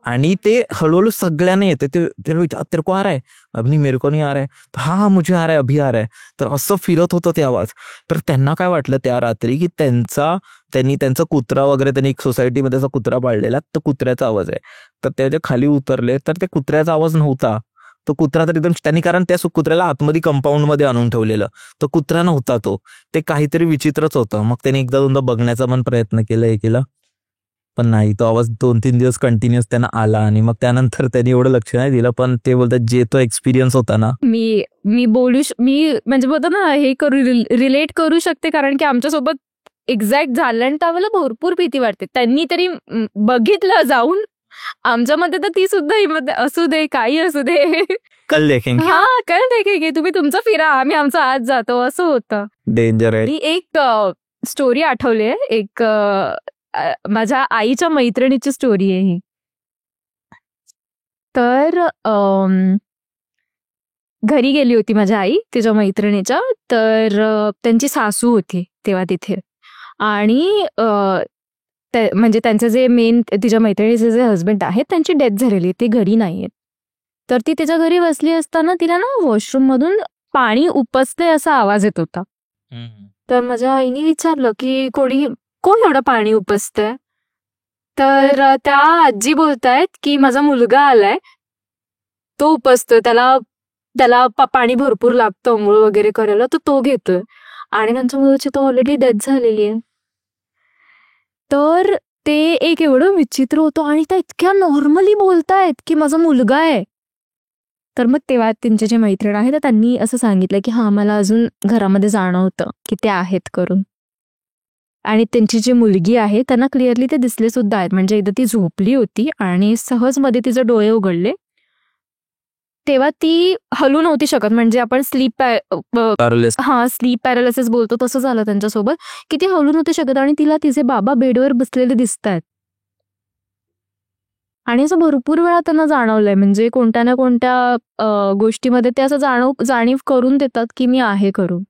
आणि ते हळूहळू सगळ्यांना येते. ते तेरे को आ रहा है, अभी मेरे को नहीं आ रहा है, हाँ मुझे आ रहा है, अभी आ रहा है. तर असं फिरत होतं ते आवाज. तर त्यांना काय वाटलं त्या रात्री की त्यांचा कुत्रा वगैरे, त्यांनी एक सोसायटीमध्ये असा कुत्रा पाळलेला, तर कुत्र्याचा आवाज आहे. तर त्याच्या खाली उतरले तर ते कुत्र्याचा आवाज नव्हता. तो कुत्रा तर एकदम त्यांनी, कारण त्या कुत्र्याला आतमध्ये कंपाऊंड मध्ये आणून ठेवलेलं, तो कुत्रा नव्हता. ते काहीतरी विचित्रच होतं. मग त्यांनी एकदा दोनदा बघण्याचा पण प्रयत्न केला, पण नाही, तो आवाज 2-3 दिवस कंटिन्युअस त्यांना आला. आणि मग त्यानंतर त्यांनी एवढं लक्ष नाही दिलं. पण ते बोलतात जे तो एक्सपिरियन्स होता ना, मी म्हणजे बोलतो ना, हे रिलेट करू शकते, कारण की आमच्यासोबत एक्झॅक्ट झालं आणि त्यावेळेला भरपूर भीती वाटते. त्यांनी तरी बघितलं जाऊन, आमच्यामध्ये तर ती सुद्धा हिंमत असू दे, काही असू दे, कल देखेंगे, हा कल देखेंगे, तुम्ही तुमचं फिरा, आम्ही आमचं आज जातो, असं होतं. डेंजर आहे. मी एक स्टोरी आठवली आहे. एक माझ्या आईच्या मैत्रिणीची स्टोरी आहे ही. तर घरी गेली होती माझ्या आई तिच्या मैत्रिणीच्या. तर त्यांची सासू होती तेव्हा तिथे. आणि म्हणजे त्यांचे जे मेन, तिच्या मैत्रिणीचे जे हस्बंड आहेत त्यांची डेथ झालेली, ते घरी नाहीयेत. तर ती तिच्या घरी बसली असताना तिला ना वॉशरूम मधून पाणी उपसते असा आवाज येत होता. तर माझ्या आईने विचारलं की कोण एवढं पाणी उपसतंय. तर त्या आजी बोलतायत की माझा मुलगा आलाय, तो उपसतोय, त्याला पाणी भरपूर लागतं अंघोळ वगैरे करायला, तर तो घेतोय. आणि त्यांच्या मुलाची तो ऑलरेडी डेथ झालेली आहे. तर ते एक एवढं विचित्र होतं. आणि त्या इतक्या नॉर्मली बोलतायत की माझा मुलगा आहे. तर मग तेव्हा त्यांचे जे मैत्रीण आहे तर त्यांनी असं सांगितलं की हा, मला अजून घरामध्ये जाणवतं की ते आहेत करून. आणि त्यांची जी मुलगी आहे त्यांना क्लिअरली ते दिसले सुद्धा आहेत. म्हणजे एकदा ती झोपली होती आणि सहजमध्ये तिचे डोळे उघडले, तेव्हा ती हलू नव्हती शकत. म्हणजे आपण स्लीप पॅरालिसिस बोलतो, तसं झालं त्यांच्यासोबत, की ती हलू नव्हती शकत. आणि तिला तिचे बाबा बेडवर बसलेले दिसत आहेत. आणि असं भरपूर वेळा त्यांना जाणवलंय, म्हणजे कोणत्या ना कोणत्या गोष्टीमध्ये ते असं जाणीव करून देतात की मी आहे करून.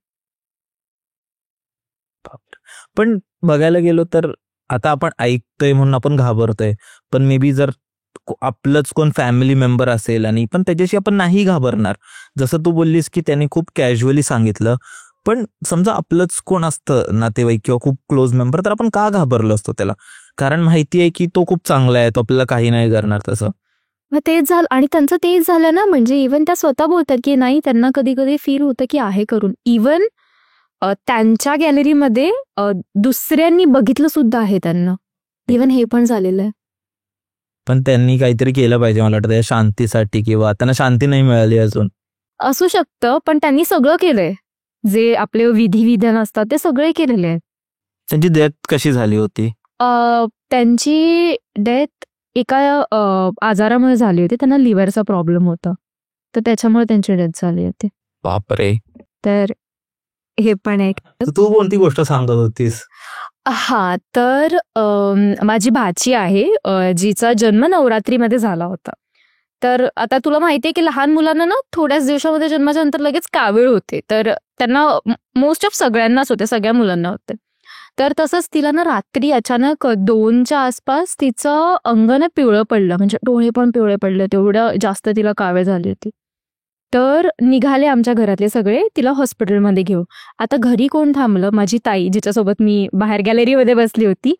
पण बघायला गेलो तर आता आपण ऐकतोय म्हणून आपण घाबरतोय, पण मे बी जर आपलंच कोण फॅमिली मेंबर असेल आणि पण त्याच्याशी आपण नाही घाबरणार. जसं तू बोललीस की त्यांनी खूप कॅज्युअली सांगितलं, पण समजा आपलंच कोण असतं नातेवाईक किंवा खूप क्लोज मेंबर, तर आपण का घाबरलो असतो त्याला? कारण माहिती आहे की तो खूप चांगला आहे, तो आपल्याला काही नाही करणार. तसं मग तेच झालं. आणि त्यांचं तेच झालं ना. म्हणजे इव्हन त्या स्वतः बोलतात की नाही, त्यांना कधी कधी फील होतं की आहे करून. इव्हन त्यांच्या गॅलरीमध्ये दुसऱ्यांनी बघितलं सुद्धा आहे त्यांना. इव्हन हे पण झालेलं आहे. पण त्यांनी काहीतरी केलं पाहिजे मला वाटतं, शांतीसाठी, किंवा त्यांना शांती नाही मिळाली अजून. असू शकतं, पण त्यांनी सगळं केलंय, जे आपले विधिविधान असतात ते सगळे केलेले आहेत. त्यांची डेथ कशी झाली होती? त्यांची डेथ एका आजारामुळे झाली होती. त्यांना लिव्हरचा प्रॉब्लेम होता, तर त्याच्यामुळे त्यांची डेथ झाली होती. बापरे. तर हे पण एक. तू कोणती गोष्ट सांगत होतीस? हा, तर माझी भाची आहे, जिचा जन्म नवरात्रीमध्ये झाला होता. तर आता तुला माहितीये की लहान मुलांना ना थोड्याच दिवसामध्ये जन्माच्या नंतर लगेच कावीळ होते. तर त्यांना मोस्ट ऑफ सगळ्यांनाच होते, सगळ्या मुलांना होते. तर तसंच तिला ना रात्री अचानक 2च्या आसपास तिचं अंग ना पिवळं पडलं, म्हणजे डोळे पण पिवळे पडले, तेवढं जास्त तिला कावीळ झाली होती. तर निघाले आमच्या घरातले सगळे तिला हॉस्पिटलमध्ये घेऊन. आता घरी कोण थांबलं, माझी ताई जिच्यासोबत मी बाहेर गॅलरीमध्ये बसली होती,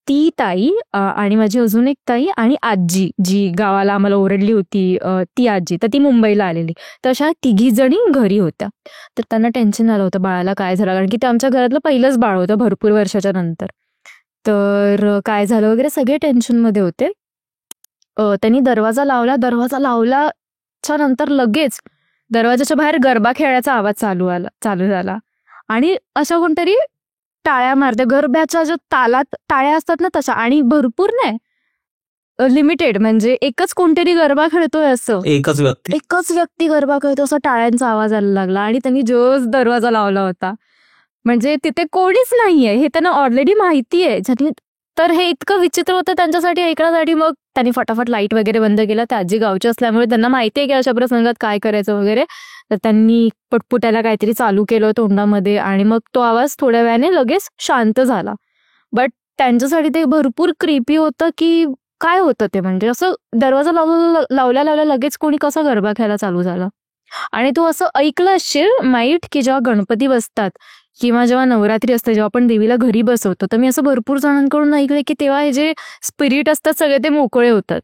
ती ताई आणि माझी अजून एक ताई आणि आजी जी गावाला आम्हाला ओरडली होती, ती आजी, तर ती मुंबईला आलेली. तर अशा 3घी जणी घरी होत्या. तर त्यांना टेन्शन आलं होतं बाळाला काय झालं, कारण की ते आमच्या घरातलं पहिलंच बाळ होतं भरपूर वर्षाच्या नंतर. तर काय झालं वगैरे सगळे टेन्शनमध्ये होते. त्यांनी दरवाजा लावल्याच्या नंतर लगेच दरवाजाच्या बाहेर गरबा खेळायचा आवाज चालू झाला आणि असं कोणतरी टाळ्या मारते, गरब्याच्या ज्या तालात टाळ्या असतात ना तशा, आणि भरपूर नाही, लिमिटेड, म्हणजे एकच कोणतरी गरबा खेळतोय असं, एकच व्यक्ती गरबा खेळतो असं टाळ्यांचा आवाज यायला लागला आणि त्यांनी जोच दरवाजा लावला होता. म्हणजे तिथे कोणीच नाहीये हे त्यांना ऑलरेडी माहिती आहे. तर हे इतकं विचित्र होतं त्यांच्यासाठी ऐकण्यासाठी. मग त्यांनी फटाफट लाईट वगैरे बंद केला. त्या आजी गावची असल्यामुळे त्यांना माहिती आहे की अशा प्रसंगात काय करायचं वगैरे. तर त्यांनी पटपुट्याला काहीतरी चालू केलं तोंडामध्ये आणि मग तो आवाज थोड्या वेळाने लगेच शांत झाला. बट त्यांच्यासाठी ते भरपूर क्रिपी होतं की काय होतं ते, म्हणजे असं दरवाजा लावल्या लगेच कोणी कसा गरबा खेळायला चालू झाला. आणि तू असं ऐकलं असशील माईट की जेव्हा गणपती बसतात किंवा जेव्हा नवरात्री असते, जेव्हा आपण देवीला घरी बसवतो, तर मी असं भरपूर जणांकडून ऐकलंय की तेव्हा हे जे स्पिरिट असतात सगळे ते मोकळे होतात.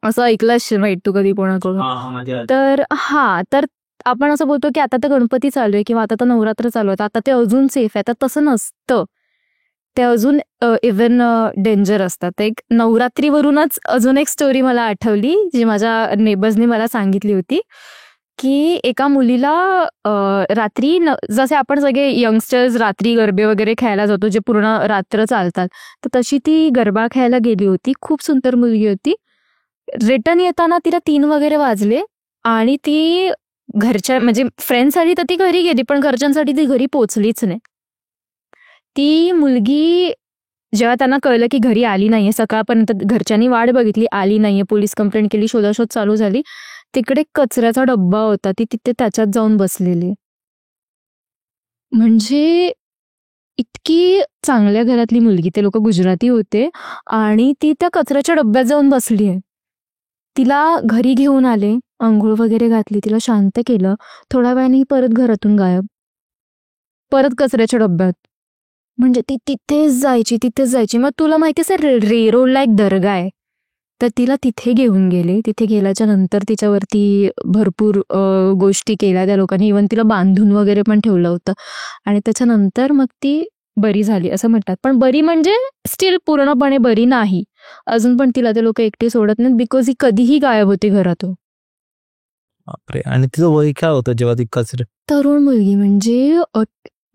असं ऐकलं असशील माईट तू कधी कोणाकडून. तर आपण असं बोलतो की आता तर गणपती चालू आहे किंवा आता तर नवरात्र चालू आहे, आता ते अजून सेफ आहे. तर तसं नसतं, ते अजून इव्हन डेंजर असतात. एक नवरात्रीवरूनच अजून एक स्टोरी मला आठवली जी माझ्या नेबर्सनी मला सांगितली होती की एका मुलीला रात्री जसे आपण सगळे यंगस्टर्स रात्री गरबे वगैरे खेळायला जातो जे पूर्ण रात्र चालतात, तर तशी ती गरबा खेळायला गेली होती. खूप सुंदर मुलगी होती. रिटर्न येताना तिला 3 वगैरे वाजले आणि ती घरच्या म्हणजे फ्रेंड्ससाठी तर ती घरी गेली, पण घरच्यांसाठी ती घरी पोचलीच नाही. ती मुलगी जेव्हा त्यांना कळलं की घरी आली नाहीये, सकाळपर्यंत घरच्यांनी वाट बघितली, आली नाहीये, पोलीस कंप्लेंट केली, शोधाशोध चालू झाली. तिकडे कचऱ्याचा डब्बा होता, ती तिथे त्याच्यात जाऊन बसलेली. म्हणजे इतकी चांगल्या घरातली मुलगी, ते लोक गुजराती होते, आणि ती त्या कचऱ्याच्या डब्यात जाऊन बसली आहे. तिला घरी घेऊन आले, अंघोळ वगैरे घातली, तिला शांत केलं. थोड्या वेळाने परत घरातून गायब, परत कचऱ्याच्या डब्यात. म्हणजे ती तिथेच जायची. मग तुला माहिती असेल रेरोडला एक दर्गा आहे, तर तिला तिथे घेऊन गेले. तिथे गेल्याच्या नंतर तिच्यावरती भरपूर गोष्टी केल्या त्या लोकांनी, इव्हन तिला बांधून वगैरे पण ठेवलं होतं. आणि त्याच्यानंतर मग ती बरी झाली असं म्हणतात. पण बरी म्हणजे स्टील पूर्णपणे बरी नाही, अजून पण तिला ते लोक एकटी सोडत नाहीत, बिकॉज ही कधीही गायब होती घरातून. बापरे. आणि तिचं वय काय होतं जेव्हा ती तरुण मुलगी, म्हणजे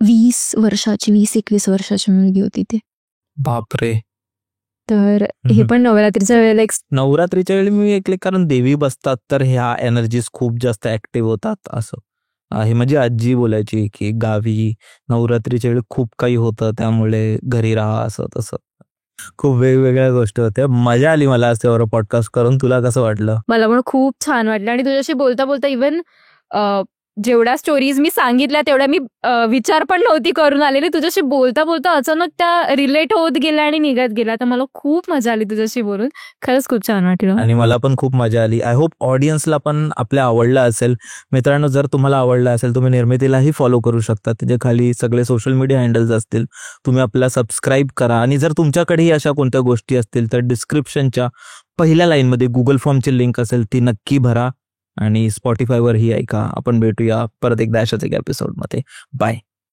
20-21 वर्षाची मुलगी होती ती. बापरे. तर हे पण नवरात्रीच्या वेळेला नवरात्रीच्या वेळी मी ऐकले, कारण देवी बसतात तर ह्या एनर्जीज खूप जास्त ऍक्टिव्ह होतात असं. हे माझी आजी बोलायची की गावी नवरात्रीच्या वेळी खूप काही होतं, त्यामुळे घरी राहा असं तसं. खूप वेगवेगळ्या गोष्टी होत्या. मजा आली मला आज त्यावर पॉडकास्ट करून. तुला कसं वाटलं? मला पण खूप छान वाटलं. आणि तुझ्याशी बोलता बोलता इव्हन जेवढ्या स्टोरीज मी सांगितल्या तेवढ्या मी विचार पण नव्हती करून आलेली. तुझ्याशी बोलता बोलता अचानक त्या रिलेट होत गेल्या आणि निघत गेल्या. तर मला खूप मजा आली तुझ्याशी बोलून. खरंच खूप छान वाटलं. आणि मला पण खूप मजा आली. आय होप ऑडियन्सला पण आपल्या आवडला असेल. मित्रांनो, जर तुम्हाला आवडला असेल तुम्ही निर्मितीलाही फॉलो करू शकता. त्याच्या खाली सगळे सोशल मीडिया हँडल्स असतील, तुम्ही आपल्याला सबस्क्राईब करा. आणि जर तुमच्याकडेही अशा कोणत्या गोष्टी असतील तर डिस्क्रिप्शनच्या पहिल्या लाईनमध्ये गुगल फॉर्मची लिंक असेल, ती नक्की भरा. आणि स्पॉटिफायवरही ऐका. आपण भेटूया परत एकदा अशाच एका एपिसोडमध्ये. बाय.